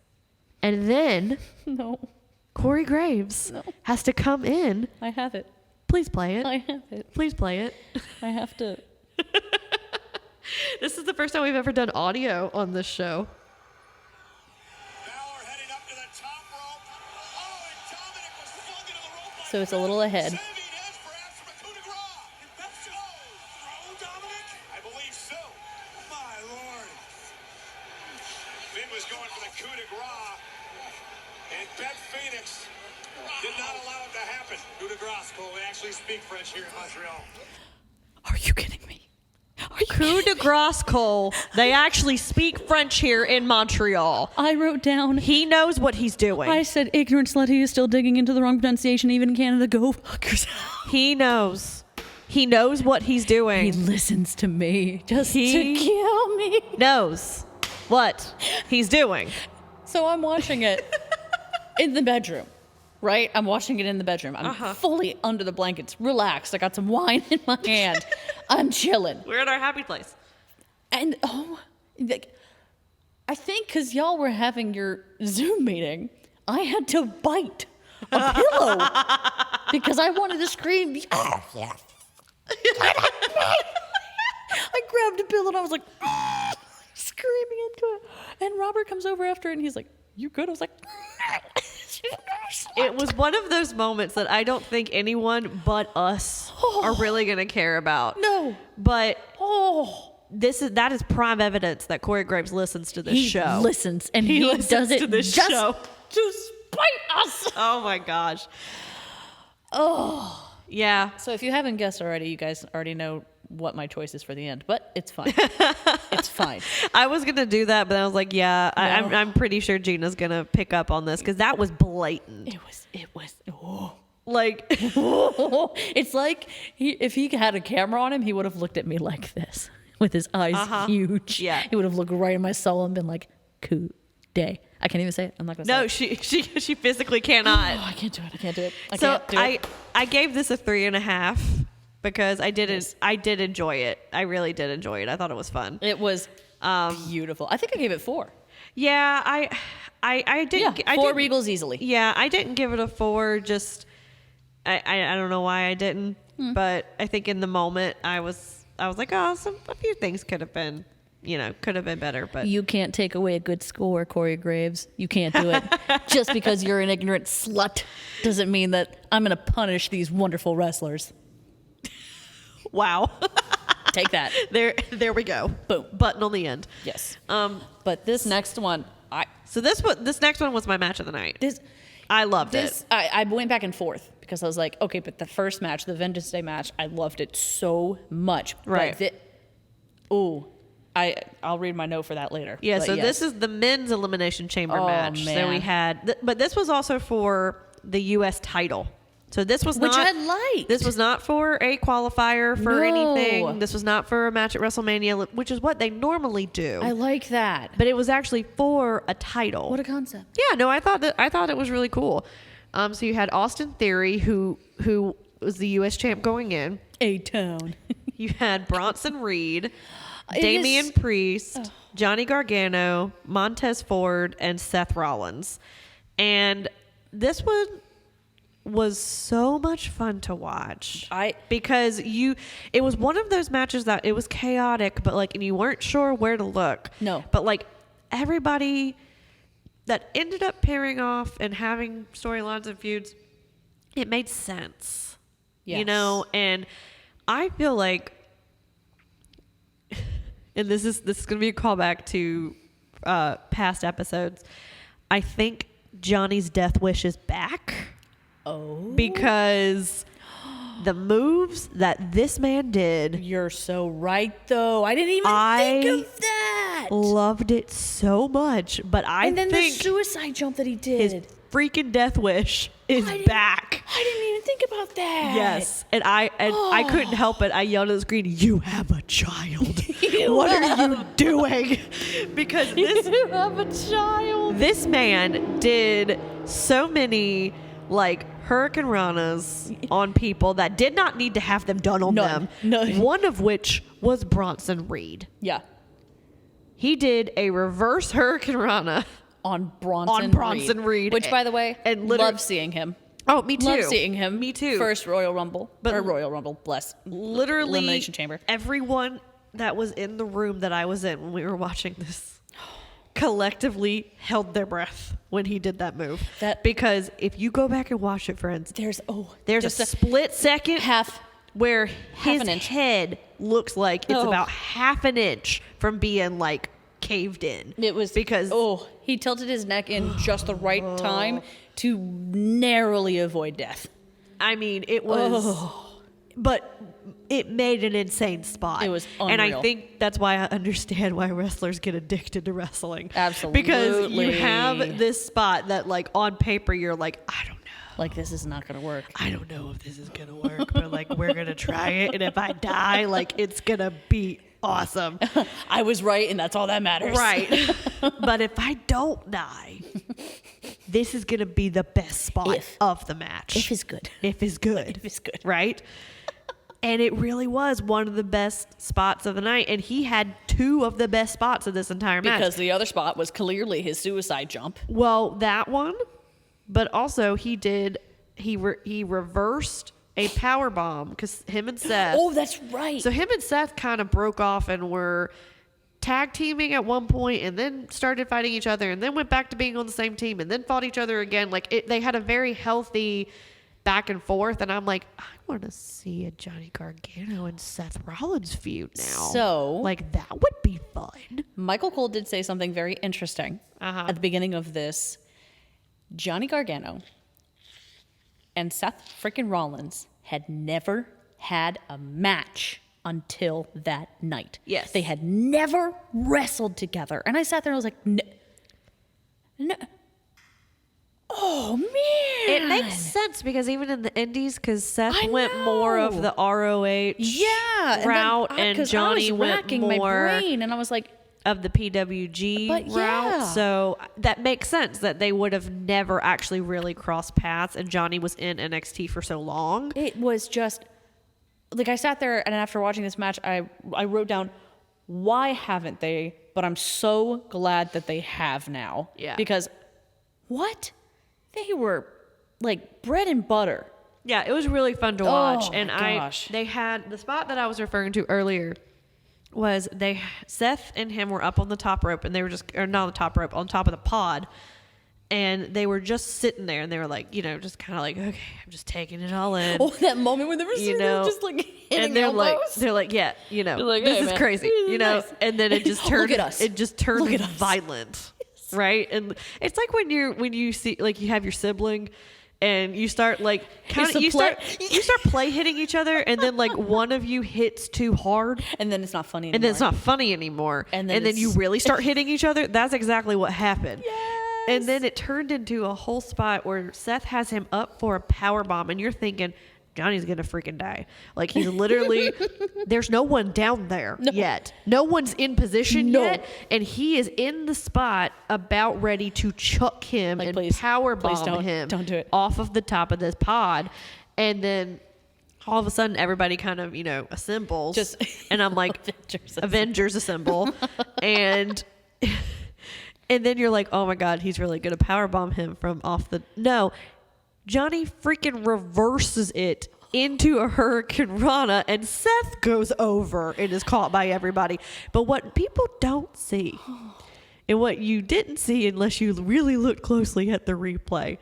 And then No, Corey Graves has to come in. I have it. Please play it. I have it. Please play it. I have to. This is the first time we've ever done audio on this show. Now we're heading up to the top rope. Oh, and Dominic was flung into the rope. So it's a little ahead. Saving his perhaps from a coup de grace. That's throw, Dominic? I believe so. My lord. Finn was going for the coup de grace. And Beth Phoenix did not allow it to happen. Coup de grace, Cole. We actually speak French here in Montreal. Are you kidding me? Are you Coup de grace, Cole. They actually speak French here in Montreal. I wrote down. He knows what he's doing. I said, ignorant slut, he is still digging into the wrong pronunciation, even in Canada. Go fuck yourself. He knows. He knows what he's He doing. listens to me just He- to kill me. Knows what he's doing. So I'm watching it in the bedroom, right? I'm watching it in the bedroom. I'm fully under the blankets, relaxed. I got some wine in my hand. I'm chilling. We're in our happy place. And I think because y'all were having your Zoom meeting, I had to bite a pillow because I wanted to scream. I grabbed a pillow and I was like screaming into it. And Robert comes over after it and he's like, "You good?" I was like, It was one of those moments that I don't think anyone but us are really going to care about. No. But "Oh." that is prime evidence that Corey Graves listens to this He show. listens and He he listens does it to this just show. to spite us. Oh my gosh. Oh. Yeah. So if you haven't guessed already, you guys already know what my choice is for the end, but it's fine. It's fine. I was going to do that, but I was like, yeah, No. I'm pretty sure Gina's going to pick up on this because that was blatant. It was, oh. Like, It's like if he had a camera on him, he would have looked at me like this with his eyes huge. Yeah. He would have looked right in my soul and been like, coup day. I can't even say it. I'm not going to no, say it. she physically cannot. Oh, I can't do it. I can't do it. I So can't do it. I gave this a 3.5 because I did enjoy it. I really did enjoy it. I thought it was fun. It was beautiful. I think I gave it 4. Yeah, I didn't. Yeah, I 4 didn't- Regals easily. Yeah, I didn't give it a 4. Just I don't know why I didn't, but I think in the moment I was like, oh, a few things could have been could have been better. But You can't take away a good score, Corey Graves. You can't do it. Just because you're an ignorant slut doesn't mean that I'm going to punish these wonderful wrestlers. wow. Take that. There we go. Boom. Button on the end. Yes. But this next one, So this next one was my match of the night. I loved it. I went back and forth because I was like, okay, but the first match, the Vengeance Day match, I loved it so much. Right. I'll read my note for that later. Yeah, But so yes. this is the men's Elimination Chamber match. So man. we had, but this was also for the U.S. title. So this was Which not, I liked. This was not for a qualifier for No. anything. This was not for a match at WrestleMania, which is what they normally do. I like that. But it was actually for a title. What a concept. Yeah, no, I thought it was really cool. So you had Austin Theory, who was the U.S. champ going in. A-Town. You had Bronson Reed, It Damian is- Priest, Johnny Gargano, Montez Ford, and Seth Rollins. And this one was so much fun to watch. Because it was one of those matches that it was chaotic, but and you weren't sure where to look. No. But everybody that ended up pairing off and having storylines and feuds, it made sense. Yes. And I feel like, and this is going to be a callback to past episodes, I think Johnny's death wish is back. Oh. Because the moves that this man did, You're so right, though. I didn't even think of that. loved it so much. But And then the think suicide jump that he his did. freaking death wish is I didn't- back. I didn't even think about that. Yes, and I couldn't help it. I yelled at the screen, "You have a child! What are you doing?" Because You have a child. this man did so many Hurricane Ranas on people that did not need to have them done on None. them. None. One of which was Bronson Reed. Yeah. He did a reverse Hurricane Rana. On Bronson Reed. Which, by the way, And love seeing him. Oh, me too. Love seeing him. Me too. First Royal Rumble. But- Or Royal Rumble, bless. Literally, Elimination Chamber. everyone that was in the room that I was in when we were watching this collectively held their breath when he did that move. Because if you go back and watch it, friends, there's just a split second half where his an inch. head looks like it's Oh. about half an inch from being caved in. It was because he tilted his neck in just the right time to narrowly avoid death. I mean, it was, but it made an insane spot. It was and I unreal. think that's why I understand why wrestlers get addicted to wrestling. Absolutely. Because you have this spot that, on paper, you're like, I don't know. This is not going to work. I don't know if this is going to work, but we're going to try it. And if I die, it's going to be awesome. I was right, and that's all that matters. Right. But if I don't die, this is going to be the best spot of the match. If it's good. If it's good. If it's good. Right? And it really was one of the best spots of the night. And he had two of the best spots of this entire match. Because the other spot was clearly his suicide jump. Well, that one, but also he reversed a power bomb because him and Seth. Oh, that's right. So him and Seth kind of broke off and were tag teaming at one point and then started fighting each other and then went back to being on the same team and then fought each other again. They had a very healthy back and forth, and I'm like, I want to see a Johnny Gargano and Seth Rollins feud now. So, that would be fun. Michael Cole did say something very interesting at the beginning of this. Johnny Gargano and Seth freaking Rollins had never had a match until that night. Yes. They had never wrestled together. And I sat there and I was like, no. Oh, man. It makes sense because even in the indies, because Seth I went more of know. the ROH route and Johnny went my more brain, and I was like, of the PWG But route. yeah. So that makes sense that they would have never actually really crossed paths, and Johnny was in NXT for so long. it was just I sat there, and after watching this match, I wrote down, why haven't they? But I'm so glad that they have now. Yeah. Because what? They were like bread and butter. Yeah, it was really fun to watch. Oh, And my gosh. they had the spot that I was referring to earlier was Seth and him were up on the top rope, and they were or not on the top rope, on top of the pod. And they were just sitting there, and they were like, just kind of like, okay, I'm just taking it all in. Oh, that moment when they were sitting there just like hitting and they're elbows. like, yeah, like, this hey, is man, crazy, this is nice. And then it just turned, Look at us. it just turned Look at us. violent, right? And it's like when you see, like, you have your sibling, and you start like you start play hitting each other, and then like one of you hits too hard, and then it's not funny anymore. and then it's not funny anymore, and then you really start hitting each other. That's exactly what happened. Yes. And then it turned into a whole spot where Seth has him up for a power bomb, and you're thinking, Johnny's gonna freaking die. Like, he's literally, there's no one down there yet. No one's in position yet, and he is in the spot about ready to chuck him and power bomb him don't do it. off of the top of this pod. And then all of a sudden, everybody kind of, assembles. And I'm like, Avengers assemble. and then you're like, oh my God, he's really going to powerbomb him from off the... No, Johnny freaking reverses it into a Hurricane Rana, and Seth goes over and is caught by everybody. But what people don't see, and what you didn't see unless you really looked closely at the replay,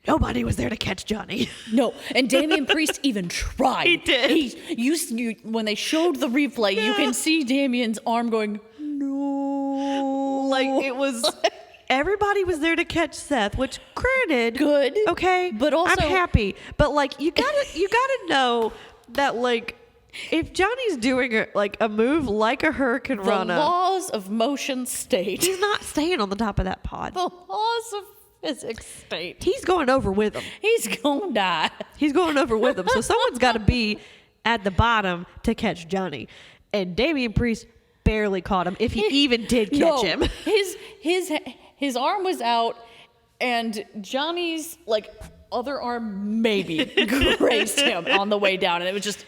nobody was there to catch Johnny. No, and Damian Priest even tried. He did. You, when they showed the replay, you can see Damian's arm going, no. Like, it was... Everybody was there to catch Seth, which, granted, good, okay, but also I'm happy. But like, you gotta know that, like, if Johnny's doing a move like a Hurricane Rana, the laws of motion state, he's not staying on the top of that pod. The laws of physics state. He's going over with him. He's gonna die. He's going over with him. So someone's got to be at the bottom to catch Johnny, and Damian Priest barely caught him, if he even did catch him. His arm was out, and Johnny's other arm maybe grazed him on the way down, and it was just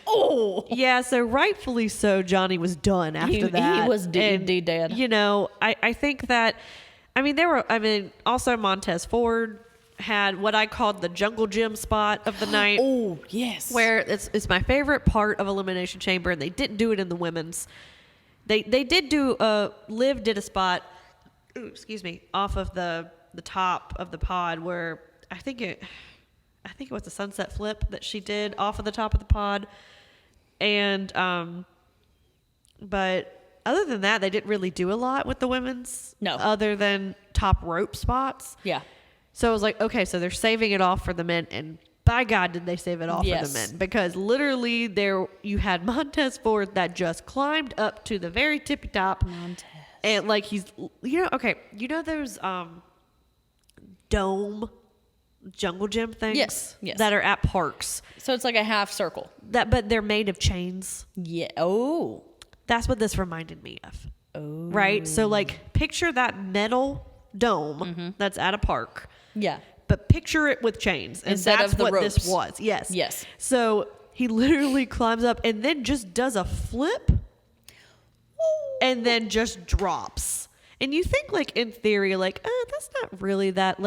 Yeah, so rightfully so, Johnny was done after that. He was indeed dead. I think that also Montez Ford had what I called the jungle gym spot of the night. Oh yes, where it's my favorite part of Elimination Chamber, and they didn't do it in the women's. They did do Liv did a spot. Excuse me, off of the top of the pod where I think it was the sunset flip that she did off of the top of the pod, and but other than that, they didn't really do a lot with the women's. No, other than top rope spots. Yeah. So I was like, okay, so they're saving it off for the men, and by God, did they save it all for the men? Because literally, there you had Montez Ford that just climbed up to the very tippy top. And like he's, those dome jungle gym things, yes, that are at parks. So it's like a half circle. But they're made of chains. Yeah. Oh, that's what this reminded me of. Oh, right. So like, picture that metal dome that's at a park. Yeah. But picture it with chains, and instead that's of the what ropes. This was. Yes. Yes. So he literally climbs up and then just does a flip. And then just drops. And you think, in theory, that's not really that,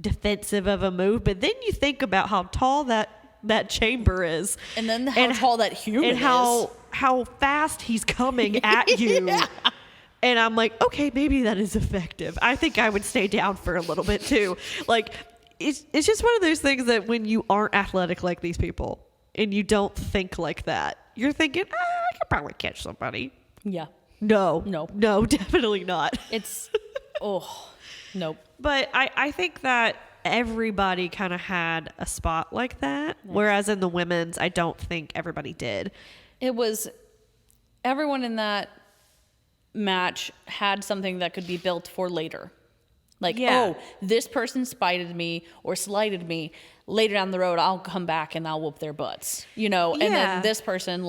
defensive of a move. But then you think about how tall that chamber is. And then how tall that human is. And how fast he's coming at you. Yeah. And I'm like, okay, maybe that is effective. I think I would stay down for a little bit, too. It's just one of those things that when you aren't athletic like these people, and you don't think like that, you're thinking, I could probably catch somebody. Yeah. No, definitely not. It's, nope. But I think that everybody kind of had a spot like that, whereas in the women's, I don't think everybody did. It was, everyone in that match had something that could be built for later. This person spited me or slighted me. Later down the road, I'll come back and I'll whoop their butts. And then this person,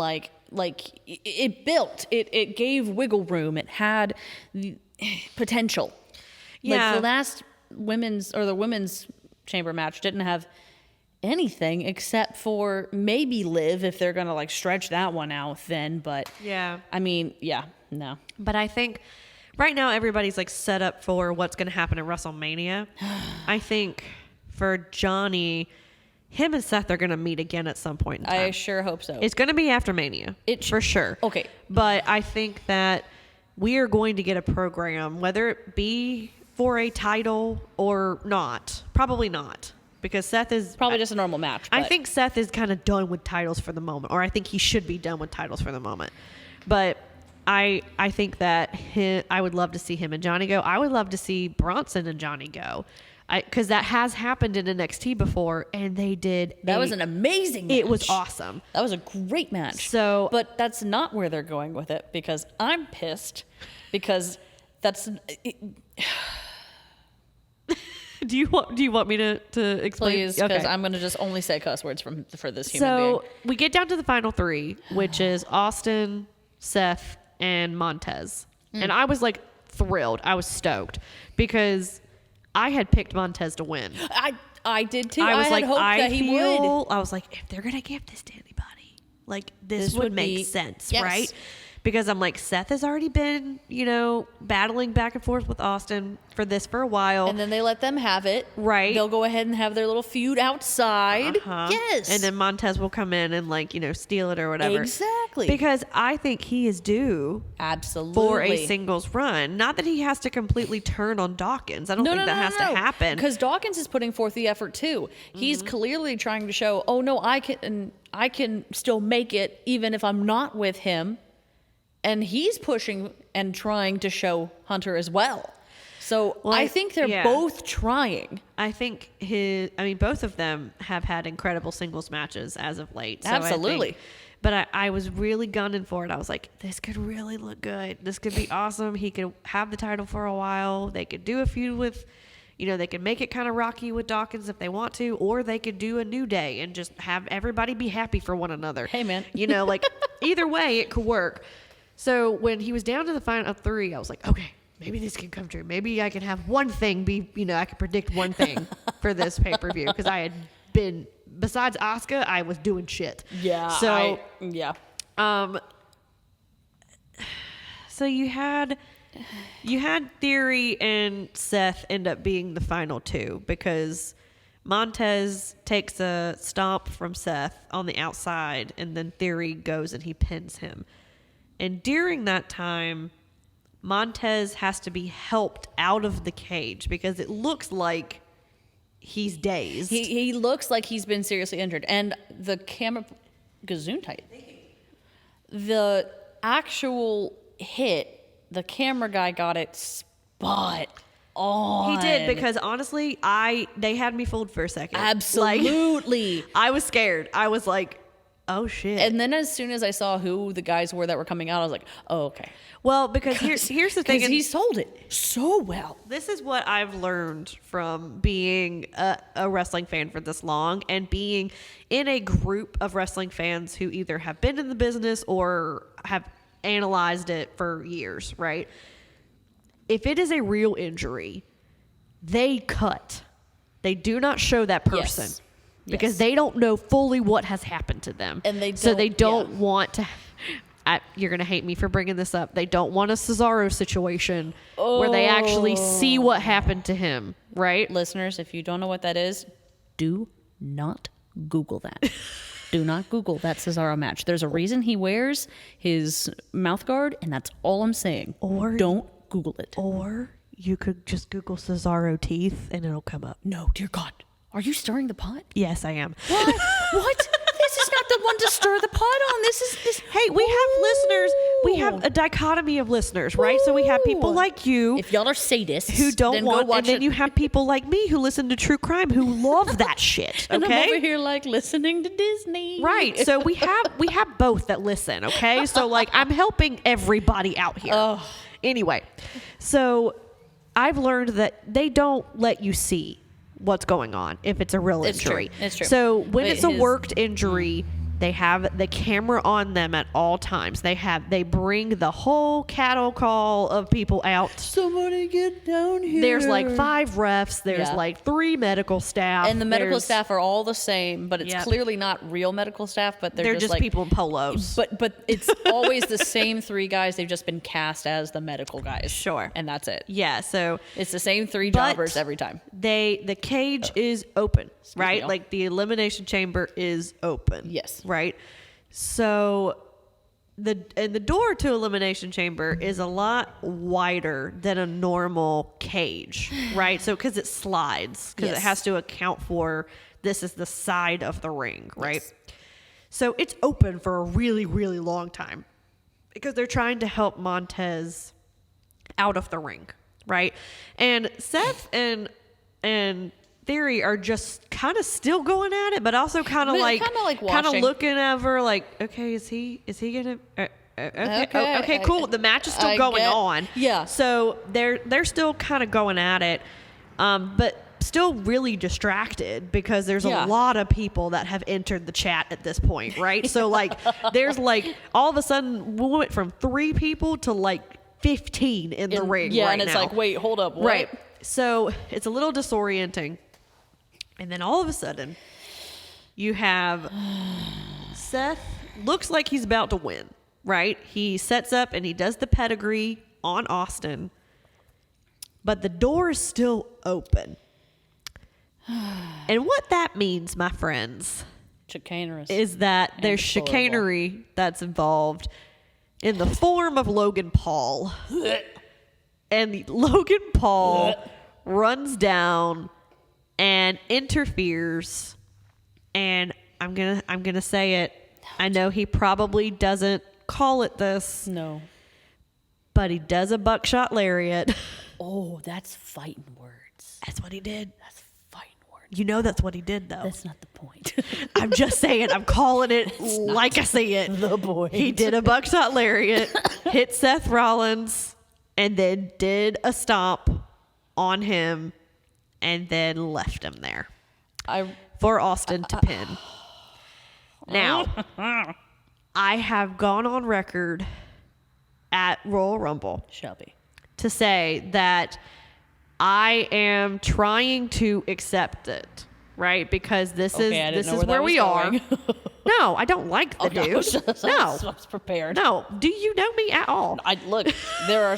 it built. It gave wiggle room. It had the potential. Yeah. The last women's chamber match didn't have anything except for maybe Liv, if they're going to stretch that one out then. But yeah. No. But I think right now everybody's set up for what's going to happen at WrestleMania. I think for Johnny, him and Seth are going to meet again at some point in time. I sure hope so. It's going to be after Mania, for sure. Okay. But I think that we are going to get a program, whether it be for a title or not. Probably not. Because Seth is... Probably just a normal match. I but- think Seth is kind of done with titles for the moment. Or I think he should be done with titles for the moment. But I think that I would love to see him and Johnny go. I would love to see Bronson and Johnny go. Because that has happened in NXT before, and they did. That was an amazing match. It was awesome. That was a great match. So, but that's not where they're going with it, because I'm pissed because that's. Do you want me to explain? Please, because I'm going to just only say cuss words for this human being. So we get down to the final three, which is Austin, Seth, and Montez, and I was like thrilled. I was stoked because I had picked Montez to win. I did too. I was like, hoped that he would. I was like, if they're gonna give this to anybody, like this would make sense, yes. right? Because I'm like, Seth has already been, battling back and forth with Austin for a while. And then they let them have it. Right. They'll go ahead and have their little feud outside. Uh-huh. Yes. And then Montez will come in and steal it or whatever. Exactly. Because I think he is due Absolutely. for a singles run. Not that he has to completely turn on Dawkins. I don't think that has to happen. Because Dawkins is putting forth the effort too. He's clearly trying to show, oh no, I can still make it even if I'm not with him. And he's pushing and trying to show Hunter as well. So I think they're both trying. I think both of them have had incredible singles matches as of late. So Absolutely. But I was really gunning for it. I was like, this could really look good. This could be awesome. He could have the title for a while. They could do a feud with, they could make it kind of rocky with Dawkins if they want to, or they could do a New Day and just have everybody be happy for one another. Hey, man. Either way, it could work. So when he was down to the final three, I was like, okay, maybe this can come true. Maybe I can have one thing be, I could predict one thing for this pay-per-view. Because I had been, besides Asuka, I was doing shit. Yeah. So, so you had Theory and Seth end up being the final two because Montez takes a stomp from Seth on the outside, and then Theory goes and he pins him. And during that time, Montez has to be helped out of the cage because it looks like he's dazed. He looks like he's been seriously injured. And the camera... Gesundheit. The actual hit, the camera guy got it spot on. He did, because honestly, they had me fooled for a second. Absolutely. I was scared. I was like, oh shit. And then as soon as I saw who the guys were that were coming out, I was like, oh, okay. Well, because here's the thing. Because he sold it so well. This is what I've learned from being a wrestling fan for this long and being in a group of wrestling fans who either have been in the business or have analyzed it for years, right? If it is a real injury, they cut. They do not show that person. Yes. Because they don't know fully what has happened to them. And they don't want to... you're going to hate me for bringing this up. They don't want a Cesaro situation where they actually see what happened to him, right? Listeners, if you don't know what that is, do not Google that. Do not Google that Cesaro match. There's a reason he wears his mouth guard, and that's all I'm saying. Or don't Google it. Or you could just Google Cesaro teeth, and it'll come up. No, dear God. Are you stirring the pot? Yes, I am. What? What? This is not the one to stir the pot on. This. Hey, we have listeners. We have a dichotomy of listeners, right? So we have people like you, if y'all are sadists, who don't then want, go watch and then it. you have people like me who listen to true crime who love that shit. Okay, And I'm over here like listening to Disney. right? So we have both that listen. Okay, so like I'm helping everybody out here. Oh. Anyway, so I've learned that they don't let you see what's going on if it's a real injury. It's true. So when But it's a worked injury, They have the camera on them at all times. They bring the whole cattle call of people out. Somebody get down here. There's like 5 refs. There's like 3 medical staff. And the medical staff are all the same, but it's clearly not real medical staff, but they're just like, people in polos. But it's always the same 3 guys. They've just been cast as the medical guys. Sure. And that's it. Yeah, so It's the same 3 jobbers every time. the cage is open, right? me. Like the elimination chamber is open. Yes. Right? So the door to elimination chamber is a lot wider than a normal cage, right? So because it slides, because it Yes. has to account for this is the side of the ring, right? Yes. So it's open for a really, really long time because they're trying to help Montez out of the ring, right? And Seth and Theory are just kind of still going at it, but also kind of like watching. looking at her like, okay, is he gonna? Okay, cool. The match is still I going get- on. yeah. So they're still kind of going at it, but still really distracted because there's Yeah. a lot of people that have entered the chat at this point, right? So like, there's like all of a sudden we went from 3 people to like 15 in the ring. Yeah, right and it's now. like, wait, hold up. What? Right. So it's a little disorienting. And then all of a sudden, you have Seth looks like he's about to win, right? He sets up and he does the pedigree on Austin, but the door is still open. And what that means, my friends, Chicanerous. is that there's deplorable. chicanery that's involved in the form of Logan Paul. And Logan Paul runs down and interferes, and I'm gonna say it. I know he probably doesn't call it this, No. but he does a buckshot lariat. Oh, that's fighting words. That's what he did. That's fighting words. You know that's what he did, though. That's not the point. I'm just saying. I'm calling it like I see it. the point. He did a buckshot lariat, hit Seth Rollins, and then did a stomp on him, and then left him there for Austin to pin. Now, I have gone on record at Royal Rumble Shelby. to say that I am trying to accept it, right? Because this Okay, I didn't is know where that where was we going. are. No, I don't like the I was dude. just- No, I was prepared. no. Do you know me at all? Look. There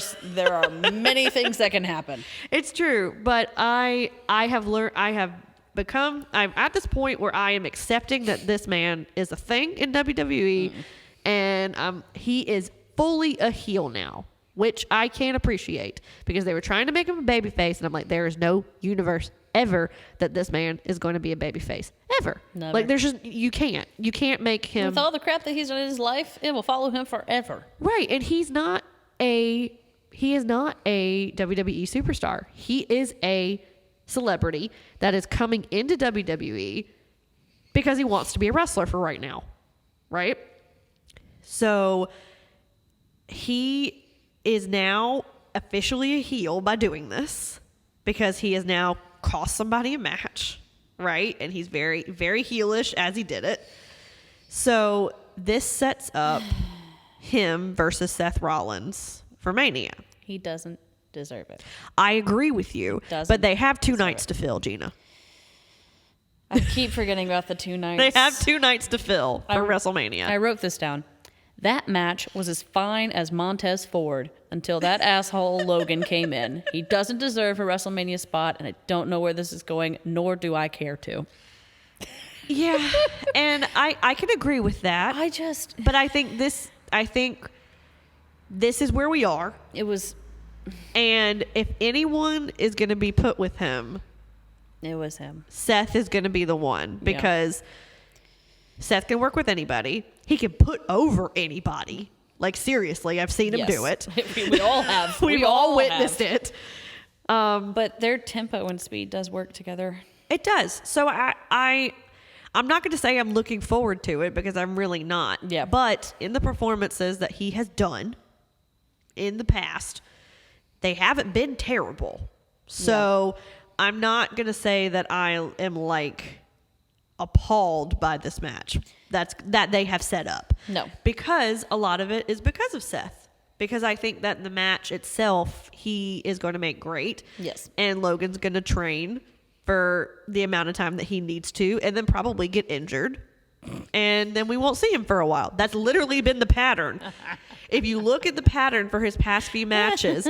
are many things that can happen. It's true, but I'm at this point where I am accepting that this man is a thing in WWE, and he is fully a heel now, which I can't appreciate because they were trying to make him a babyface, and I'm like, there is no universe ever that this man is going to be a babyface ever. Never. Like there's just you can't make him With all the crap that he's done in his life, it will follow him forever. right, and he is not a WWE superstar. He is a celebrity that is coming into WWE because he wants to be a wrestler for right now, right? So he is now officially a heel by doing this because he has now cost somebody a match, right? And he's very, very heelish as he did it. So this sets up him versus Seth Rollins for Mania. He doesn't deserve it. I agree with you, Doesn't but they have 2 nights to fill, Gina. I keep forgetting about the 2 nights. They have 2 nights to fill for WrestleMania. I wrote this down. That match was as fine as Montez Ford until that asshole Logan came in. He doesn't deserve a WrestleMania spot, and I don't know where this is going, nor do I care to. Yeah, and I can agree with that. But I think this is where we are. It was And if anyone is going to be put with him, him. Seth is going to be the one because Seth can work with anybody. He can put over anybody. Like, seriously, I've seen him do it. We all have. We've all witnessed it. But their tempo and speed does work together. It does. So I'm not going to say I'm looking forward to it because I'm really not. Yeah. But in the performances that he has done in the past, they haven't been terrible. So I'm not going to say that I am like appalled by this match. that they have set up. No. Because a lot of it is because of Seth. Because I think that the match itself, he is going to make great. Yes. And Logan's going to train for the amount of time that he needs to, and then probably get injured. And then we won't see him for a while. That's literally been the pattern. If you look at the pattern for his past few matches,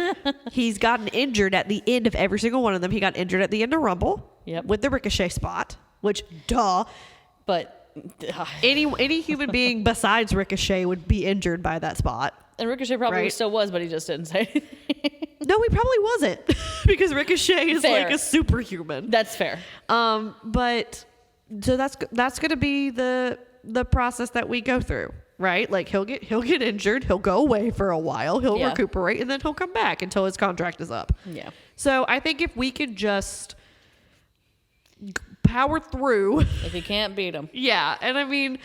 he's gotten injured at the end of every single one of them. He got injured at the end of Rumble with the Ricochet spot, which, duh. But Any human being besides Ricochet would be injured by that spot. and Ricochet probably Right. still was, but he just didn't say anything. No, he probably wasn't because Ricochet is Fair. like a superhuman. That's fair. But so that's going to be the process that we go through, right? Like he'll get injured, he'll go away for a while, he'll Yeah. recuperate, and then he'll come back until his contract is up. Yeah. So I think if we could just power through, If you can't beat him. yeah, and I mean,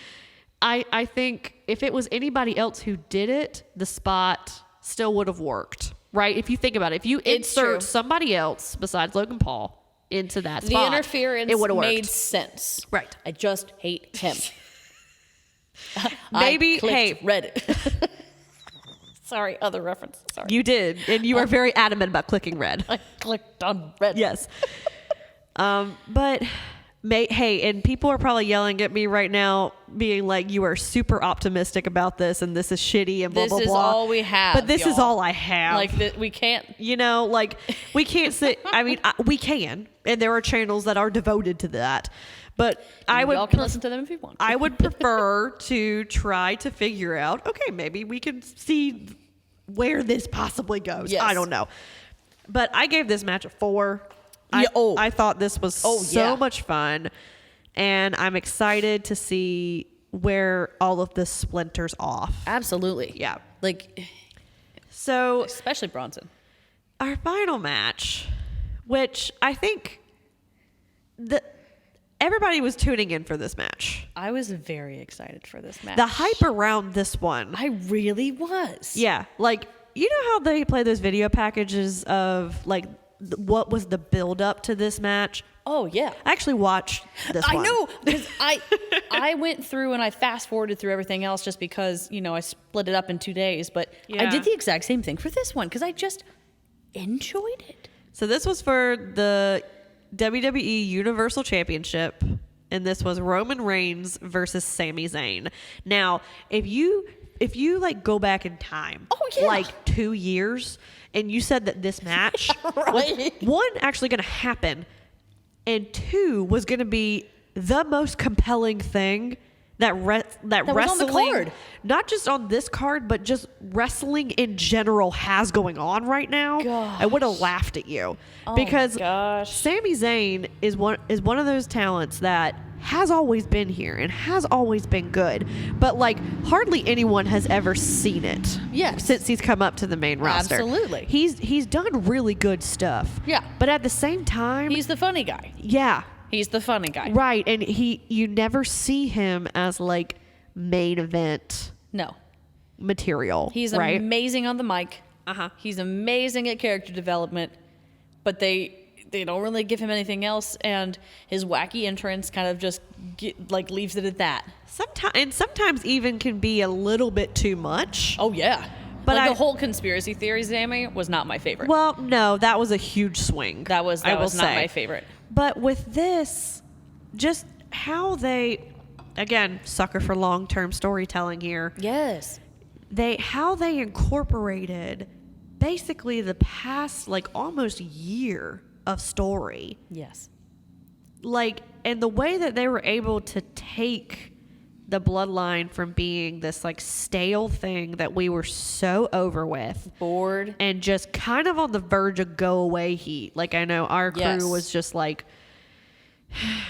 I think if it was anybody else who did it, the spot still would have worked, right? If you think about it, if you It's insert true. somebody else besides Logan Paul into that The spot, interference it would have worked. made sense. Right. I just hate him. Maybe- I clicked hey. Reddit. Sorry, other reference. Sorry. You did, and you are very adamant about clicking red. I clicked on Reddit. Yes. But hey, and people are probably yelling at me right now, being like, "You are super optimistic about this, and this is shitty, and blah This blah is blah." all we have, But this is y'all. all I have. Like, we can't. you know, like we can't sit. I mean, we can, and there are channels that are devoted to that. But I would Y'all can listen to them if you want. I would prefer to try to figure out, okay, maybe we can see where this possibly goes. Yes. I don't know. But I gave this match a 4. Yeah, I thought this was so yeah. much fun. And I'm excited to see where all of this splinters off. Absolutely. Yeah. Like, So especially Bronson. our final match, which I think everybody was tuning in for this match. I was very excited for this match. The hype around this one. I really was. Yeah, like you know how they play those video packages of like what was the build up to this match? Oh, yeah. I actually watched this I one. know, because I went through and I fast forwarded through everything else just because, I split it up in 2 days. But I Yeah. did the exact same thing for this one because I just enjoyed it. So this was for the WWE Universal Championship, and this was Roman Reigns versus Sami Zayn. Now, if you like go back in time, yeah. like 2 years, and you said that this match was Right. one actually going to happen, and two was going to be the most compelling thing that was on the wrestling, card. not just on this card, but just wrestling in general has going on right now, I would have laughed at you because gosh. Sami Zayn is one of those talents that has always been here and has always been good, but like hardly anyone has ever seen it. Yes. Since he's come up to the main roster. Absolutely. He's done really good stuff. Yeah. But at the same time, He's the funny guy. yeah. He's the funny guy. Right, and you never see him as like main event No. material. He's right? amazing on the mic. Uh-huh. He's amazing at character development, but they don't really give him anything else, and his wacky entrance kind of just leaves it at that. Sometimes even can be a little bit too much. Oh yeah, But but I- the whole conspiracy theory, Sammy, was not my favorite. Well, no, that was a huge swing. that was I will not say. my favorite. But with this, just how they, again, sucker for long-term storytelling here. Yes. How they incorporated basically the past like almost year of story. Yes. Like, and the way that they were able to take the bloodline from being this like stale thing that we were so over with, Bored. and just kind of on the verge of go away heat. Like, I know our crew Yes. was just like,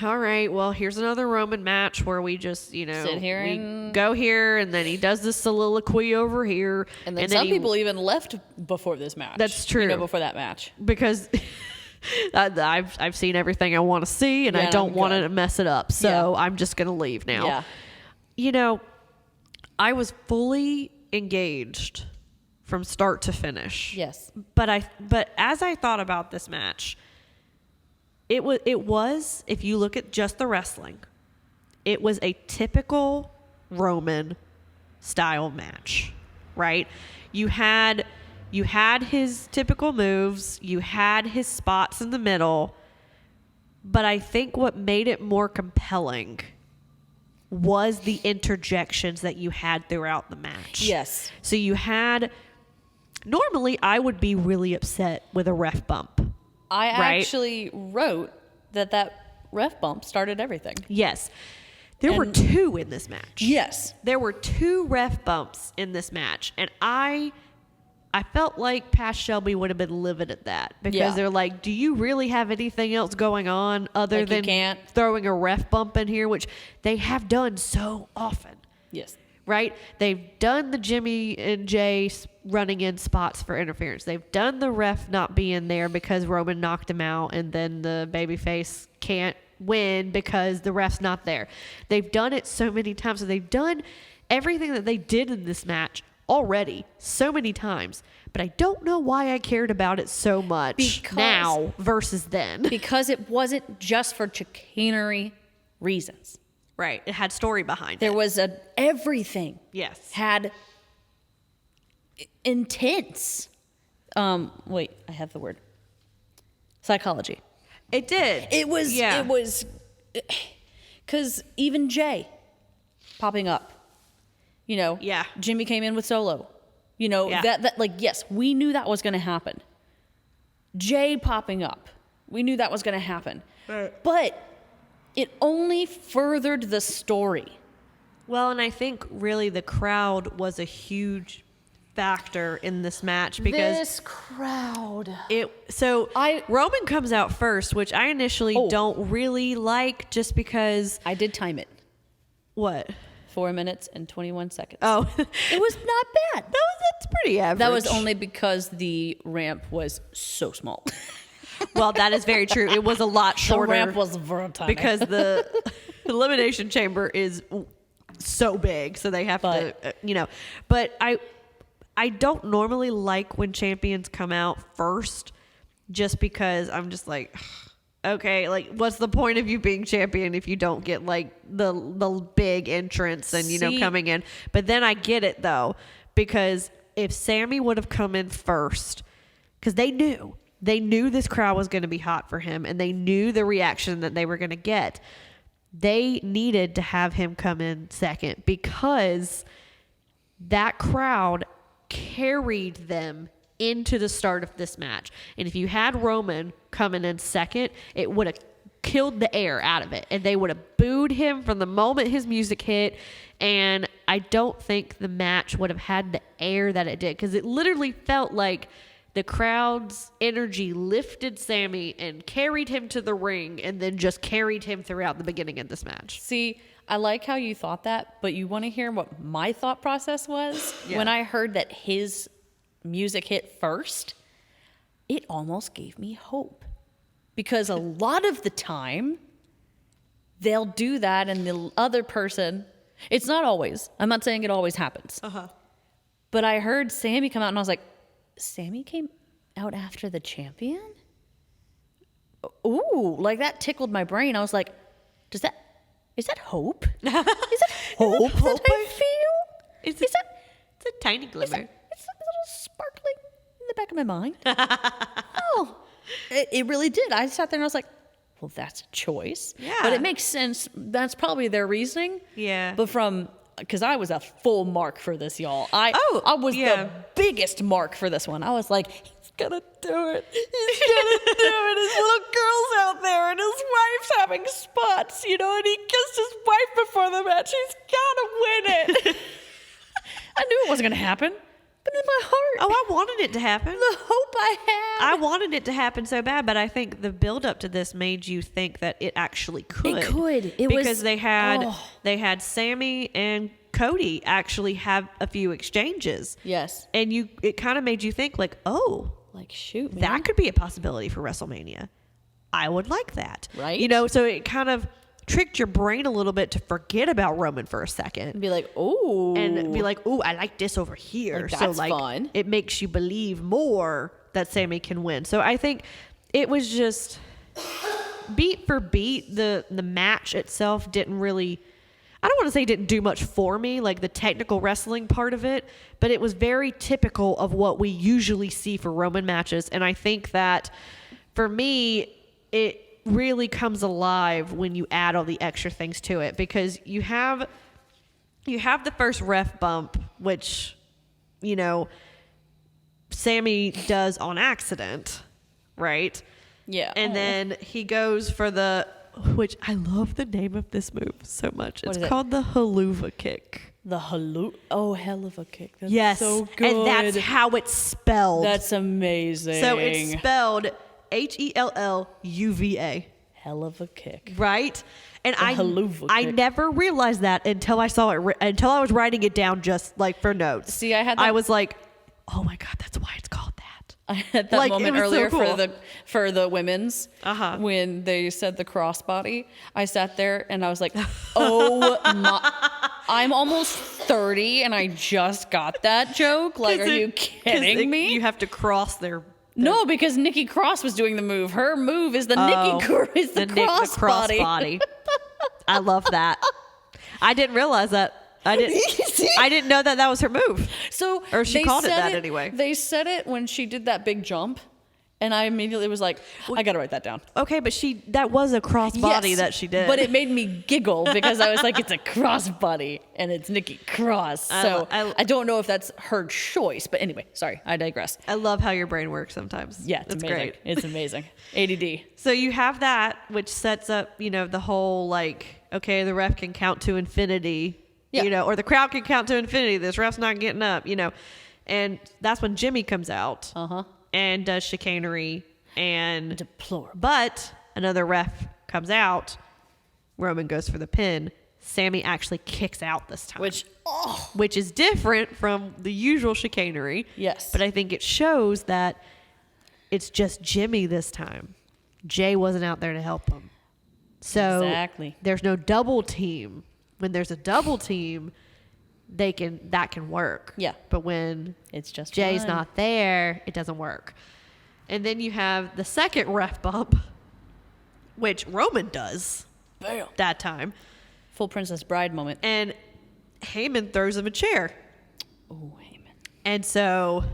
all right, well, here's another Roman match where we just, Sit here we and- go here, and then he does this soliloquy over here. And then some people even left before this match. That's true. Before that match. because I've seen everything I want to see, and Yeah, I and don't I'm want good. to mess it up. So Yeah. I'm just going to leave now. Yeah. I was fully engaged from start to finish. Yes. But as I thought about this match, it was if you look at just the wrestling, it was a typical Roman style match, right? You had his typical moves, you had his spots in the middle, but I think what made it more compelling was the interjections that you had throughout the match. Yes. So you had, normally I would be really upset with a ref bump. I right? actually wrote that ref bump started everything. Yes. There were 2 in this match. Yes. There were 2 ref bumps in this match. And I felt like past Shelby would have been livid at that. Because they're like, do you really have anything else going on other Like you than can't. throwing a ref bump in here? Which they have done so often. Yes. Right? They've done the Jimmy and Jay running in spots for interference. They've done the ref not being there because Roman knocked him out, and then the babyface can't win because the ref's not there. They've done it so many times. So they've done everything that they did in this match already so many times. But I don't know why I cared about it so much now versus then. Because it wasn't just for chicanery reasons. Right. It had story behind it. There was everything. Yes. Had intense. Wait, I have the word. Psychology. It did. It was. Yeah. It was. Because even Jay popping up, you know. Yeah. Jimmy came in with Solo, you know. Yeah. That like yes, we knew that was going to happen. Jay popping up, we knew that was going to happen. Right. But it only furthered the story. Well, and I think really the crowd was a huge factor in this match because This crowd. Roman comes out first, which I initially don't really like just because I did time it. What? 4 minutes and 21 seconds. Oh. It was not bad. That's pretty average. That was only because the ramp was so small. Well, that is very true. It was a lot shorter. The ramp was very tiny. Because the Elimination Chamber is so big, so they have to, But I don't normally like when champions come out first, just because I'm just like, okay, like what's the point of you being champion if you don't get like the big entrance and coming in? But then I get it though, because if Sammy would have come in first, because they knew this crowd was going to be hot for him, and they knew the reaction that they were going to get. They needed to have him come in second because that crowd carried them into the start of this match. And if you had Roman coming in second, it would have killed the air out of it, and they would have booed him from the moment his music hit. And I don't think the match would have had the air that it did, because it literally felt like the crowd's energy lifted Sammy and carried him to the ring, and then just carried him throughout the beginning of this match. See, I like how you thought that, but you want to hear what my thought process was? Yeah. When I heard that his music hit first, it almost gave me hope. Because a lot of the time, they'll do that and the other person, it's not always. I'm not saying it always happens. Uh-huh. But I heard Sammy come out and I was like, Sammy came out after the champion? Ooh, like that tickled my brain. I was like, is that hope? Is that hope that I feel? It's a tiny glimmer. It's a little sparkling in the back of my mind. Oh, it really did. I sat there and I was like, well, that's a choice. Yeah. But it makes sense. That's probably their reasoning. Yeah. But because I was a full mark for this, y'all. I was yeah. the biggest mark for this one. I was like, he's gonna do it. He's gonna do it. His little girl's out there and his wife's having spots, and he kissed his wife before the match. He's gotta win it. I knew it wasn't gonna happen. But in my heart, I wanted it to happen. the hope I had. I wanted it to happen so bad, but I think the build up to this made you think that it actually could. It could. Because they had Sammy and Cody actually have a few exchanges. Yes. And it kind of made you think like, oh, Like, shoot, man. that could be a possibility for WrestleMania. I would like that. Right. So it kind of tricked your brain a little bit to forget about Roman for a second. And be like, ooh. And be like, ooh, I like this over here. Like, that's fun. It makes you believe more that Sammy can win. So I think it was just beat for beat. The match itself didn't really I don't want to say didn't do much for me, like the technical wrestling part of it, but it was very typical of what we usually see for Roman matches. And I think that for me, it really comes alive when you add all the extra things to it, because you have the first ref bump, which, you know, Sammy does on accident, right? Yeah. And then he goes for which I love the name of this move so much. It's called the haluva kick. The hell of a kick. That's Yes. so good. And that's how it's spelled. That's amazing. So it's spelled HELLUVA. hell of a kick. Right? And haluva I kick. never realized that until I saw it, until I was writing it down just like for notes. See, I had that- I was like, oh my God, that's why it's called that. I had that Like, it moment was so earlier cool. for the women's when they said the crossbody. I sat there and I was like, oh my, I'm almost 30 and I just got that joke. Like, are you kidding me? You have to cross their No, because Nikki Cross was doing the move. Her move is the Nikki the crossbody. I love that. I didn't realize that. I didn't know that was her move. So Or she they called it said that anyway. They said it when she did that big jump, and I immediately was like, I gotta write that down. Okay, but that was a crossbody Yes, that she did. But it made me giggle because I was like, it's a crossbody and it's Nikki Cross. So I don't know if that's her choice, but anyway, sorry, I digress. I love how your brain works sometimes. Yeah, it's That's amazing. great. It's amazing. ADD. So you have that, which sets up, the whole like, okay, the ref can count to infinity, Yeah. or the crowd can count to infinity. This ref's not getting up, and that's when Jimmy comes out and does chicanery and Deplorable. But another ref comes out. Roman goes for the pin. Sammy actually kicks out this time, which is different from the usual chicanery. Yes. But I think it shows that it's just Jimmy this time. Jay wasn't out there to help him. So Exactly. there's no double team. When there's a double team, that can work. Yeah. But when It's just Jay's one. not there, it doesn't work. And then you have the second ref bump, which Roman does Bam. that time. Full Princess Bride moment. And Heyman throws him a chair. Oh, Heyman. And so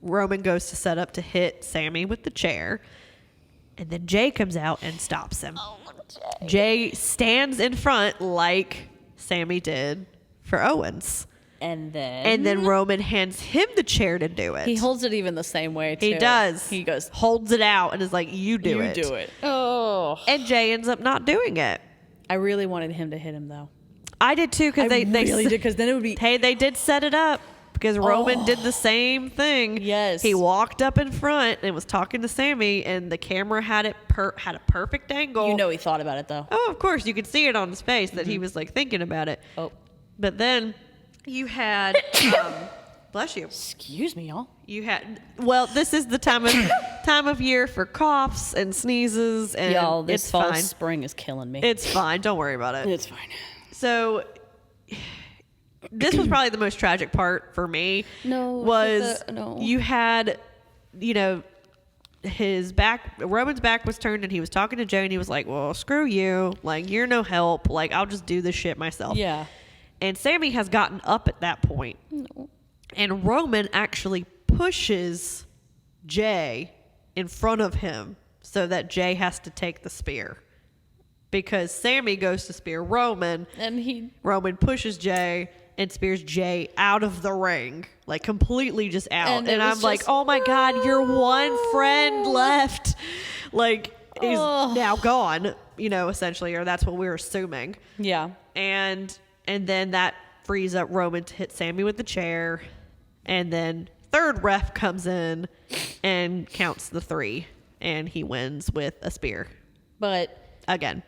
Roman goes to set up to hit Sammy with the chair. And then Jay comes out and stops him. Jay stands in front like Sammy did for Owens. And then Roman hands him the chair to do it. he holds it even the same way, too. He does. He goes, holds it out and is like, you do it. Oh. And Jay ends up not doing it. I really wanted him to hit him, though. I did too, because they really did, because then it would be... Hey, they did set it up because Roman did the same thing. Yes. He walked up in front and was talking to Sammy, and the camera had it had a perfect angle. You know he thought about it, though. Oh, of course, you could see it on his face that he was like thinking about it. Oh. But then you had, bless you. Excuse me, y'all. You had, well, this is the time of year for coughs and sneezes, and Y'all, this it's fall fine. spring is killing me. It's fine. Don't worry about it. It's fine. So this was probably the most tragic part for me. No. You had, his back, Roman's back was turned, and he was talking to Joe, and he was like, well, screw you. Like, you're no help. Like, I'll just do this shit myself. Yeah. And Sammy has gotten up at that point. No. And Roman actually pushes Jay in front of him so that Jay has to take the spear. Because Sammy goes to spear Roman. And Roman pushes Jay and spears Jay out of the ring. Like, completely just out. And I'm like, oh my God, your one friend left. Like, is now gone, essentially. Or that's what we're assuming. Yeah. And then that frees up Roman to hit Sammy with the chair. And then third ref comes in and counts the 3. And he wins with a spear. But Again.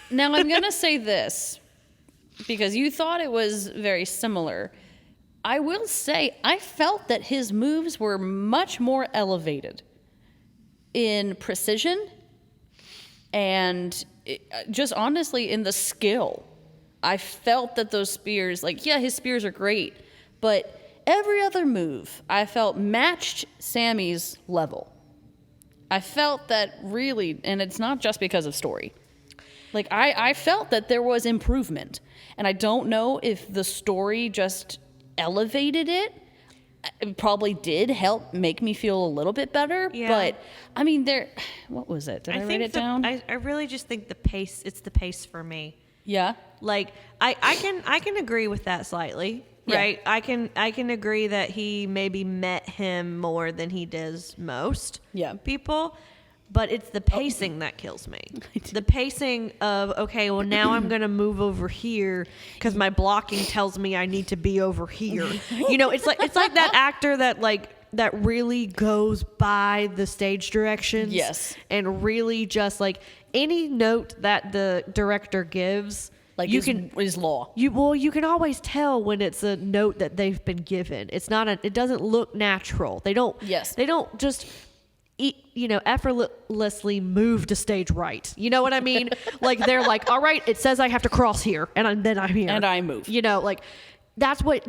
now I'm going to say this, because you thought it was very similar. I will say I felt that his moves were much more elevated in precision and just honestly in the skill. I felt that those spears, his spears are great, but every other move I felt matched Sammy's level. I felt that really, and it's not just because of story. Like, I felt that there was improvement. And I don't know if the story just elevated it. It probably did help make me feel a little bit better. Yeah. But, I mean, what was it? Did I write it down? I really just think the pace, it's the pace for me. Yeah. Like, I can agree with that slightly. Right. I can agree that he maybe met him more than he does most people. But it's the pacing that kills me. The pacing of, okay, well, now I'm going to move over here because my blocking tells me I need to be over here. You know, it's like that actor that really goes by the stage directions. Yes. And really just like any note that the director gives, like is law. You can always tell when it's a note that they've been given. It's not it doesn't look natural. They don't just effortlessly move to stage right. You know what I mean? Like they're like, all right, it says I have to cross here, and then I'm here, and I move. You know, like that's what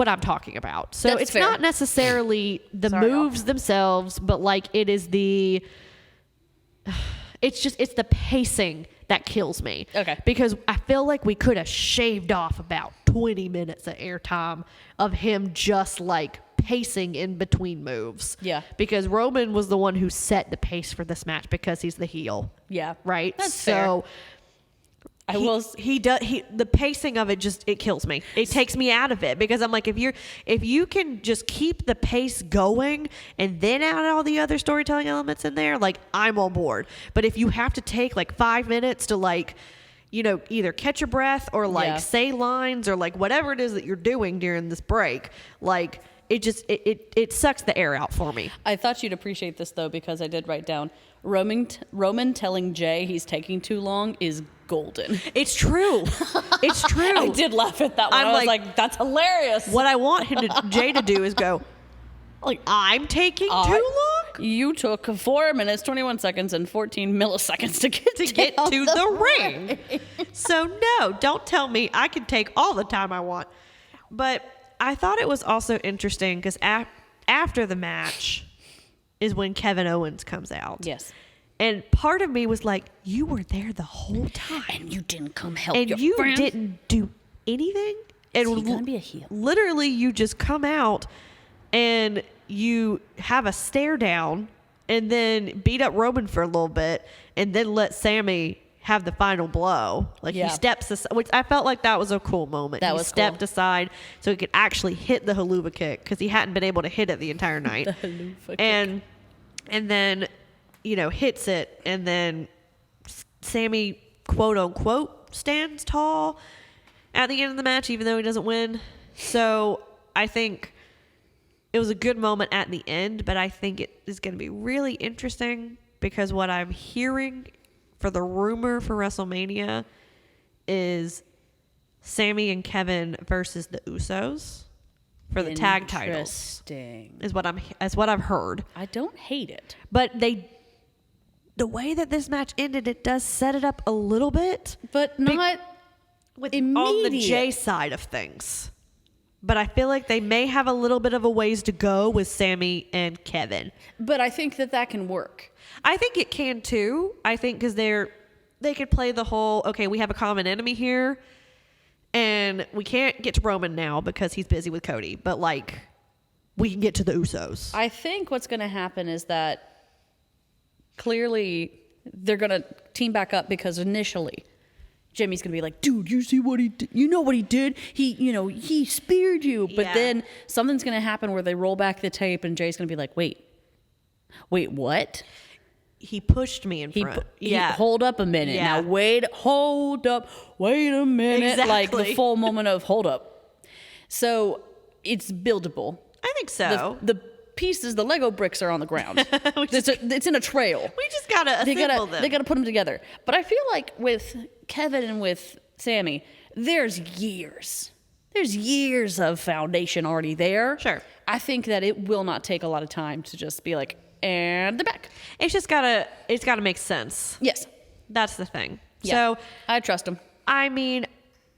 I'm talking about. So it's fair. not necessarily the moves themselves, but like it is it's the pacing that kills me. Okay. Because I feel like we could have shaved off about 20 minutes of airtime of him just like pacing in between moves. Yeah. Because Roman was the one who set the pace for this match because he's the heel. Yeah. Right? That's so fair. The pacing of it it kills me. It takes me out of it because I'm like, if you can just keep the pace going and then add all the other storytelling elements in there, like I'm on board. But if you have to take like 5 minutes to like, you know, either catch your breath or like say lines or like whatever it is that you're doing during this break, like it sucks the air out for me. I thought you'd appreciate this though because I did write down Roman telling Jay he's taking too long is golden. It's true. It's true. I did laugh at that one. I was like, that's hilarious. What I want Jay to do is go, like, I'm taking too long? You took 4 minutes, 21 seconds, and 14 milliseconds to get to the ring. So no, don't tell me I can take all the time I want. But I thought it was also interesting because after the match is when Kevin Owens comes out. Yes. And part of me was like, you were there the whole time. And you didn't come help and your you friend. Didn't do anything. And Is he gonna be a heel? Literally, you just come out and you have a stare down and then beat up Roman for a little bit and then let Sammy have the final blow. Like he steps aside, which I felt like that was a cool moment. He stepped aside so he could actually hit the haluva kick because he hadn't been able to hit it the entire night. The haluva kick. And then, you know, hits it, and then Sammy, quote unquote, stands tall at the end of the match, even though he doesn't win. So I think it was a good moment at the end, but I think it is going to be really interesting because what I'm hearing for the rumor for WrestleMania is Sammy and Kevin versus the Usos for the tag titles. Interesting. Is what I've heard. I don't hate it. But the way that this match ended, it does set it up a little bit. But not immediate. On the Jay side of things. But I feel like they may have a little bit of a ways to go with Sammy and Kevin. But I think that can work. I think it can too. I think because they could play the whole, okay, we have a common enemy here, and we can't get to Roman now because he's busy with Cody. But like, we can get to the Usos. I think what's going to happen is that clearly they're going to team back up because initially Jimmy's going to be like, dude, you see what he did? You know what he did? He speared you. But then something's going to happen where they roll back the tape and Jay's going to be like, wait, what? He pushed me in front. Hold up a minute. Yeah. Now hold up. Wait a minute. Exactly. Like the full moment of hold up. So it's buildable. I think so. The pieces, the Lego bricks are on the ground. It's in a trail. We just got to assemble them. They got to put them together. But I feel like with Kevin and with Sammy, there's years of foundation already there. Sure. I think that it will not take a lot of time to just be like, and they're back. It's gotta make sense. Yes. That's the thing. Yeah. So I trust him. I mean,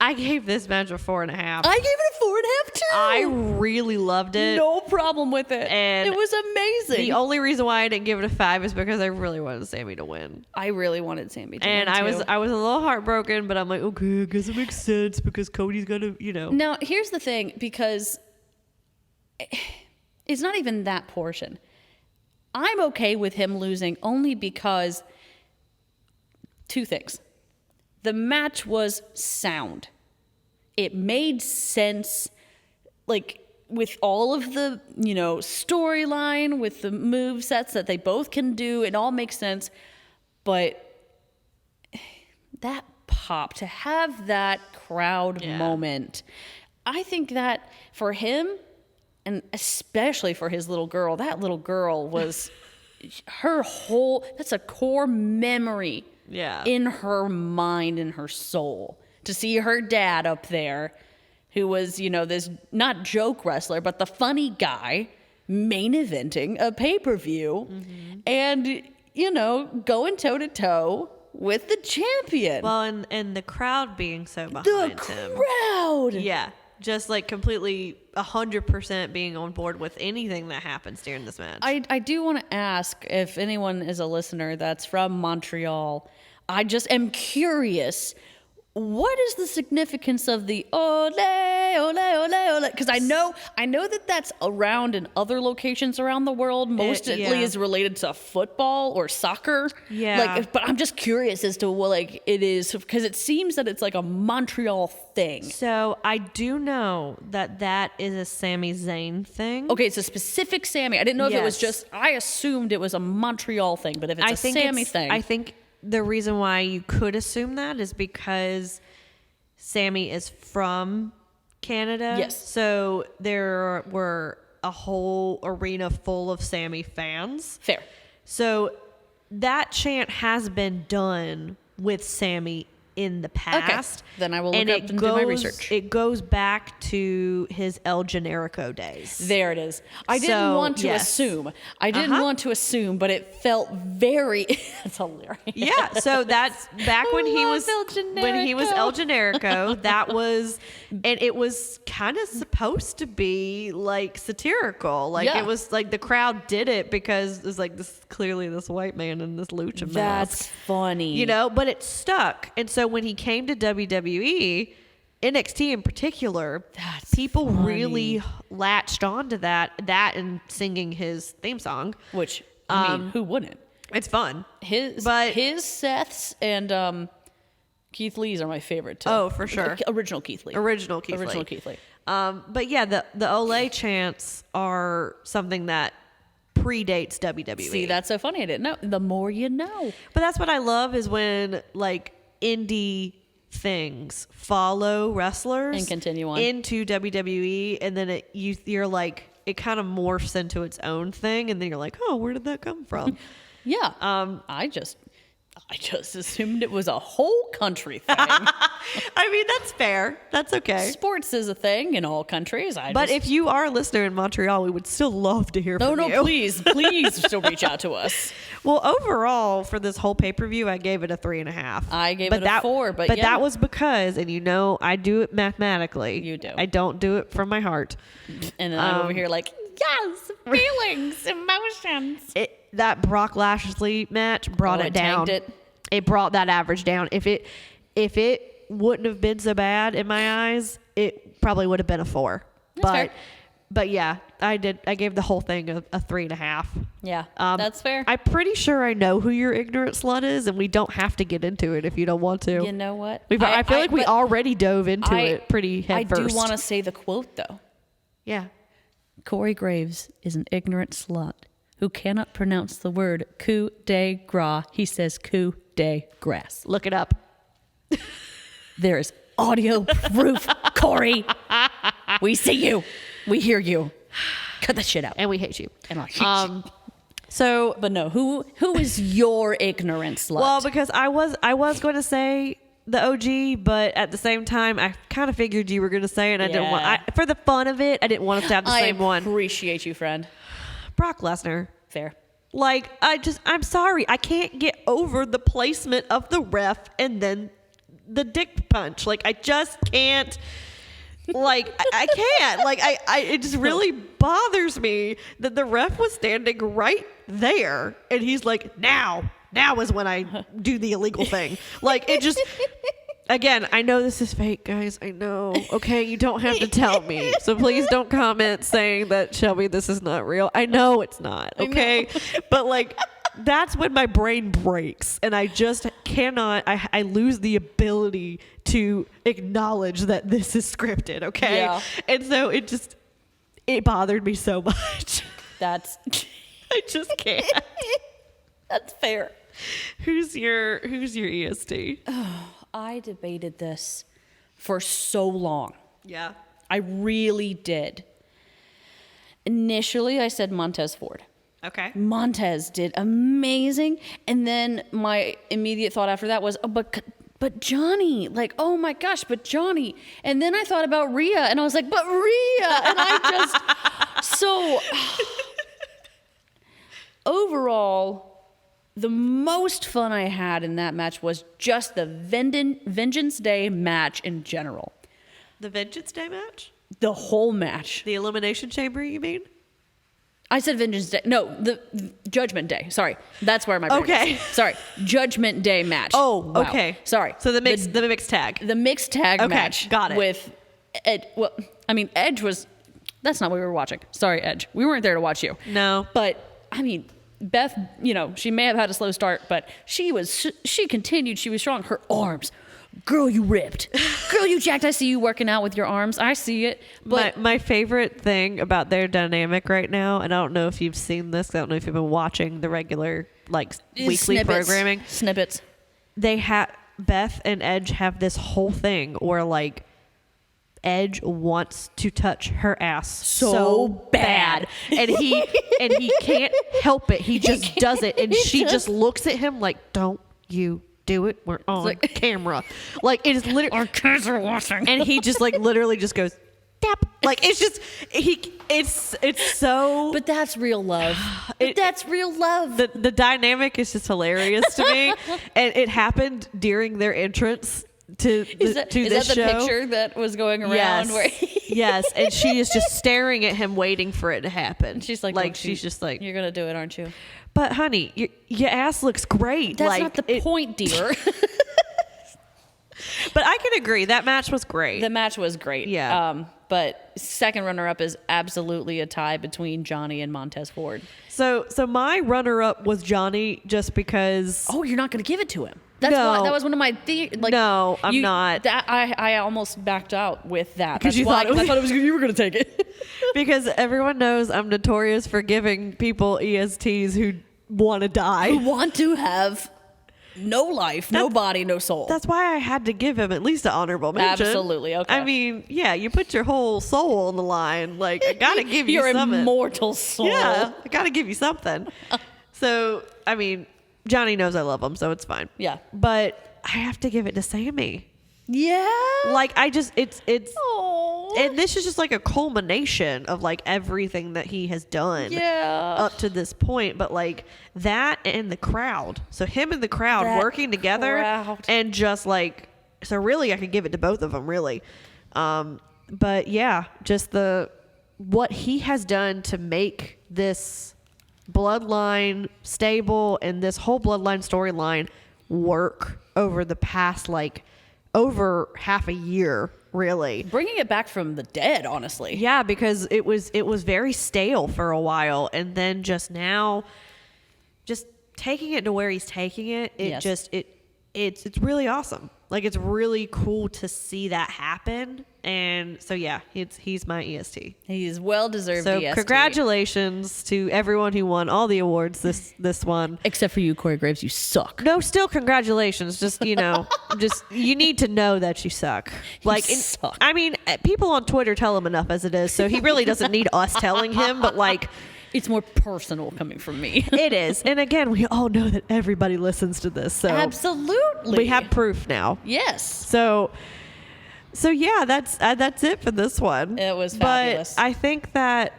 I gave this match a 4.5. I gave it a 4.5 too. I really loved it. No problem with it. And it was amazing. The only reason why I didn't give it a 5 is because I really wanted Sammy to win. I really wanted Sammy to And win I was too. a little heartbroken, but I'm like, okay, I guess it makes sense because Cody's gonna, Now, here's the thing, because it's not even that portion. I'm okay with him losing only because two things. The match was sound. It made sense, like, with all of the, storyline, with the move sets that they both can do. It all makes sense. But that pop, to have that crowd moment, I think that for him, and especially for his little girl, that little girl was that's a core memory in her mind and her soul. To see her dad up there, who was, this not joke wrestler, but the funny guy, main eventing a pay-per-view, and, going toe-to-toe with the champion. Well, and the crowd being so behind him. The crowd! Yeah. Just like completely 100% being on board with anything that happens during this match. I do want to ask if anyone is a listener that's from Montreal. I just am curious. What is the significance of the ole, ole, ole, ole? Because I know that that's around in other locations around the world. Mostly is related to football or soccer. Yeah. But I'm just curious as to what it is, because it seems that it's like a Montreal thing. So I do know that is a Sami Zayn thing. Okay, it's a specific Sammy. I didn't know if it was just. I assumed it was a Montreal thing, but if it's a Sammy thing, I think the reason why you could assume that is because Sammy is from Canada. Yes. So there were a whole arena full of Sammy fans. Fair. So that chant has been done with Sammy in the past. Okay. Then I will look up and do my research. It goes back to his El Generico days. There it is. I didn't want to assume. I didn't want to assume, but it felt very. That's hilarious. Yeah. So that's back when he was El Generico. That was, and it was kind of supposed to be like satirical. Like it was like the crowd did it because it's like this white man in this lucha mask. That's funny. But it stuck. And so when he came to WWE, NXT in particular, people really latched onto that and singing his theme song. Which, I mean, who wouldn't? It's fun. His Seth's and Keith Lee's are my favorite too. Oh, for sure. Original Keith Lee. But yeah, the Olay chants are something that predates WWE. See, that's so funny. I didn't know. The more you know. But that's what I love is when like indie things follow wrestlers and continue on into WWE, and then you're like, it kind of morphs into its own thing, and then you're like, oh, where did that come from? Yeah. I just assumed it was a whole country thing. I mean, that's fair. That's okay. Sports is a thing in all countries. But if you are a listener in Montreal, we would still love to hear from you. No, please still reach out to us. Well, overall, for this whole pay-per-view, I gave it a 3.5. I gave it a 4, but that was because, and I do it mathematically. You do. I don't do it from my heart. And then I'm over here like, yes, feelings, emotions. That Brock Lashley match brought it down. It brought that average down. If it wouldn't have been so bad in my eyes, it probably would have been a 4. That's fair. But yeah, I did. I gave the whole thing a 3.5. Yeah, that's fair. I'm pretty sure I know who your ignorant slut is, and we don't have to get into it if you don't want to. You know what? I feel like we already dove into it pretty head first. I do want to say the quote though. Yeah. Corey Graves is an ignorant slut who cannot pronounce the word coup de grace. He says coup de grace. Look it up. There is audio proof, Corey. We see you. We hear you. Cut that shit out. And we hate you. And I hate you. So, but no, who is your ignorant slut? Well, because I was going to say the OG, but at the same time, I kind of figured you were going to say it. And I didn't want, for the fun of it, I didn't want us to have the same one. I appreciate you, friend. Brock Lesnar. Fair. Like, I'm sorry. I can't get over the placement of the ref and then the dick punch. Like, I just can't. Like, I can't. Like, it just really bothers me that the ref was standing right there, and he's like, now is when I do the illegal thing. Like, it just. Again, I know this is fake, guys. I know. Okay, you don't have to tell me. So please don't comment saying that, Shelby, this is not real. I know it's not. Okay, but like. That's when my brain breaks, and I just cannot. I lose the ability to acknowledge that this is scripted. Okay, Yeah. and so it bothered me so much. That's I just can't. that's fair. Who's your EST? I debated this for so long. Yeah. I really did. Initially, I said Montez Ford. Okay. Montez did amazing, and then my immediate thought after that was, oh, but Johnny, like, oh my gosh, but Johnny. And then I thought about Rhea, and I was like, but Rhea, and I just so overall, the most fun I had in that match was just the Vengeance Day match in general. The Vengeance Day match? The whole match. The Elimination Chamber, you mean? I said Vengeance Day. No, the Judgment Day. Sorry. That's where my brain Okay. is. Sorry. Judgment Day match. Oh, Wow. okay. Sorry. So the mixed tag. The mixed tag Okay, match. got it. With Ed. Well, I mean, Edge was. That's not what we were watching. Sorry, Edge. We weren't there to watch you. No. But, I mean, Beth, she may have had a slow start, but she continued. She was strong. Her arms. Girl, you ripped. Girl, you jacked. I see you working out with your arms. I see it. But My favorite thing about their dynamic right now, and I don't know if you've seen this, I don't know if you've been watching the regular weekly snippets. programming. Snippets. They have Beth and Edge have this whole thing where Edge wants to touch her ass so bad, and he can't help it. He just does it, and she just looks at him like, "Don't you do it? We're on camera." Like, it is literally Our kids are watching. and he just literally just goes tap. Like, it's just it's so. But that's real love. That's real love. The dynamic is just hilarious to me, and it happened during their entrance to Is that this the show. picture that was going around? Yes, Where yes, and she is just staring at him, waiting for it to happen. she's like, she's just like, you're gonna do it, aren't you? but honey, your ass looks great. That's not the point, dear. But I can agree that match was great. The match was great. Yeah. But second runner-up is absolutely a tie between Johnny and Montez Ford. So my runner-up was Johnny, just because. Oh, you're not going to give it to him. That's No. why, that was one of my No, I'm not. I almost backed out with that. 'Cause That's you why, thought it was- I thought it was you were going to take it. Because everyone knows I'm notorious for giving people ESTs who want to die. You want to have no life, no body, no soul. That's why I had to give him at least an honorable mention. Absolutely, okay. I mean, yeah, you put your whole soul on the line. Like, I gotta give you your something. immortal soul. Yeah, I gotta give you something. So, I mean, Johnny knows I love him, so it's fine. Yeah. But I have to give it to Sammy. Yeah. Like, it's Aw. and this is just like a culmination of everything that he has done up to this point. But that and the crowd, so him and the crowd That working together, crowd. and just so really I could give it to both of them, really. But yeah, just what he has done to make this bloodline stable and this whole bloodline storyline work over the past over half a year, really. Bringing it back from the dead, honestly. Yeah, because it was very stale for a while, and then just now, just taking it to where he's taking it, Yes. it's really awesome. It's really cool to see that happen, and so yeah, he's my EST. He's well deserved. So EST. congratulations to everyone who won all the awards this one. Except for you, Corey Graves, you suck. No, still congratulations. Just you need to know that you suck. suck. I mean, people on Twitter tell him enough as it is, so he really doesn't need us telling him. But It's more personal coming from me. it is. And again, we all know that everybody listens to this, so Absolutely. we have proof now. Yes. So yeah, that's it for this one. It was fabulous. But I think that,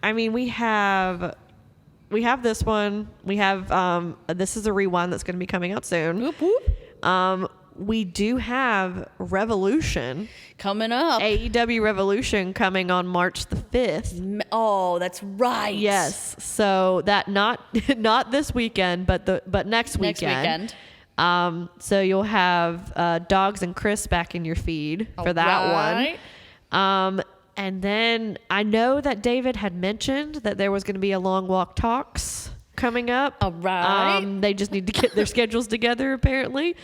I mean, we have this one. We have this is a rewind that's going to be coming out soon. Whoop, whoop. we do have Revolution. Coming up. AEW Revolution coming on March the 5th. Oh, that's right. Yes. So that not this weekend, but next weekend. So you'll have Dogs and Chris back in your feed for that one. And then I know that David had mentioned that there was going to be a Long Walk Talks coming up. All right. They just need to get their schedules together, apparently.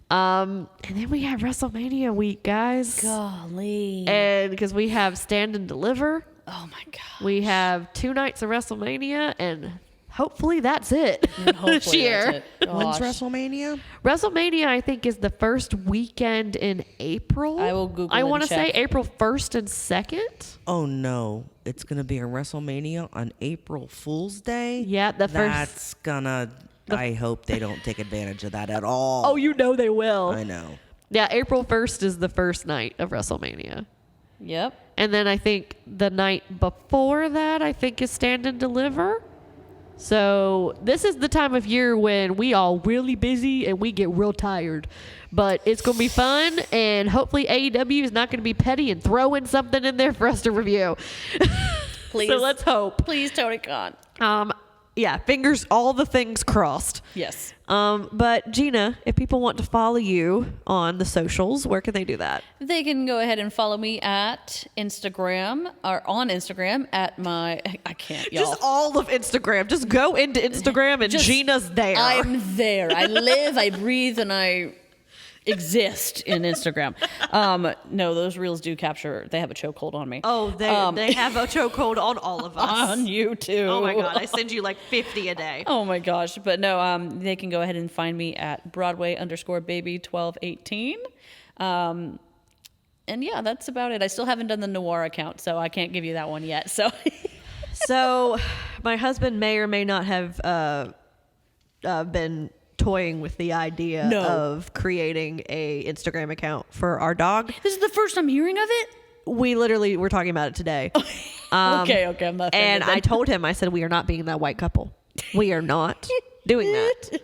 And then we have WrestleMania week, guys. Golly. And because we have Stand and Deliver. Oh, my God. We have 2 nights of WrestleMania, and hopefully that's it this year. When's WrestleMania? WrestleMania, I think, is the first weekend in April. I will Google I and want to say check. April 1st and 2nd. Oh no, it's gonna be a WrestleMania on April Fool's Day. Yeah, the first. That's gonna. I hope they don't take advantage of that at all. Oh, you know they will. I know. Yeah, April 1st is the first night of WrestleMania. Yep. And then I think the night before that, I think, is Stand and Deliver. So this is the time of year when we all really busy and we get real tired. But it's going to be fun, and hopefully AEW is not going to be petty and throw in something in there for us to review. Please. So let's hope. Please, Tony Khan. Yeah, fingers, all the things crossed. Yes. But Gina, if people want to follow you on the socials, where can they do that? They can go ahead and follow me at Instagram or on Instagram at my. I can't, y'all. Just all of Instagram. Just go into Instagram and Gina's there. I'm there. I live, I breathe, and I exist in Instagram. No, those reels do capture. They have a chokehold on me. Oh, they have a chokehold on all of us. On you too. Oh my God, I send you like 50 a day. Oh my gosh. But no, they can go ahead and find me at Broadway_baby1218. And yeah, that's about it. I still haven't done the Noir account, so I can't give you that one yet. So my husband may or may not have been toying with the idea of creating a Instagram account for our dog. This is the first I'm hearing of it? We literally were talking about it today. Okay, I'm not offended And then. I told him, I said, we are not being that white couple. We are not doing that.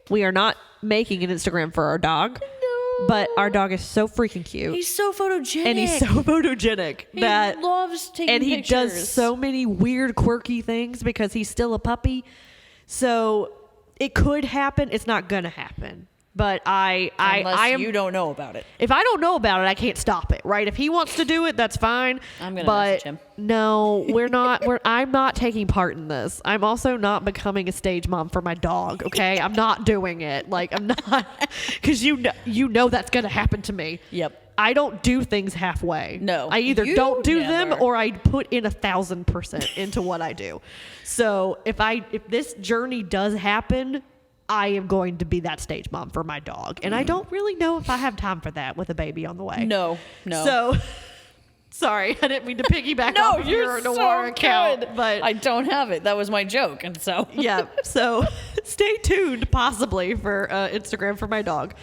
We are not making an Instagram for our dog. No. But our dog is so freaking cute. He's so photogenic. And he's so photogenic He that loves taking and he pictures. does so many weird, quirky things because he's still a puppy. So it could happen. It's not gonna happen. But Unless you don't know about it. If I don't know about it, I can't stop it, right? If he wants to do it, that's fine. I'm gonna but message him. No, we're not. I'm not taking part in this. I'm also not becoming a stage mom for my dog. Okay, I'm not doing it. Like I'm not, because you know that's gonna happen to me. Yep. I don't do things halfway. No, I either you don't do never. them or I put in 1,000% into what I do. So if this journey does happen, I am going to be that stage mom for my dog. And I don't really know if I have time for that with a baby on the way. No. So, sorry, I didn't mean to piggyback No, off of your you're so Noir account. good. But I don't have it. That was my joke. And so. yeah, so stay tuned possibly for Instagram for my dog.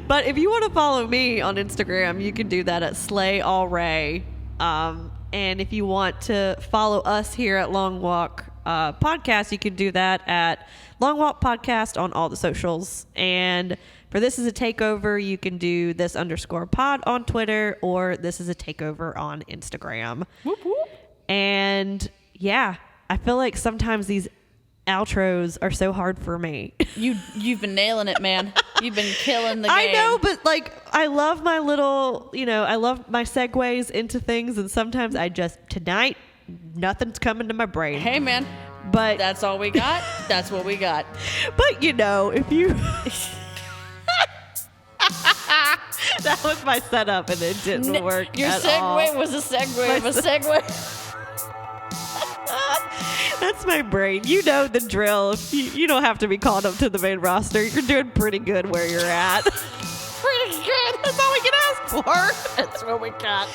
But if you want to follow me on Instagram, you can do that at SlayAllRay. And if you want to follow us here at Long Walk Podcast, you can do that at Long Walk Podcast on all the socials. And for This Is a Takeover, you can do this_pod on Twitter or This Is a Takeover on Instagram. Whoop, whoop. And yeah, I feel like sometimes these outros are so hard for me. You've been nailing it, man. You've been killing the game. I know, but like I love my little, I love my segues into things, and sometimes tonight nothing's coming to my brain. Hey, man. But That's all we got. That's what we got. But if you that was my setup and it didn't work. Your at segue all. was a segue of a segue. That's my brain. You know the drill. You don't have to be called up to the main roster. You're doing pretty good where you're at. Pretty good. That's all we can ask for. That's what we got.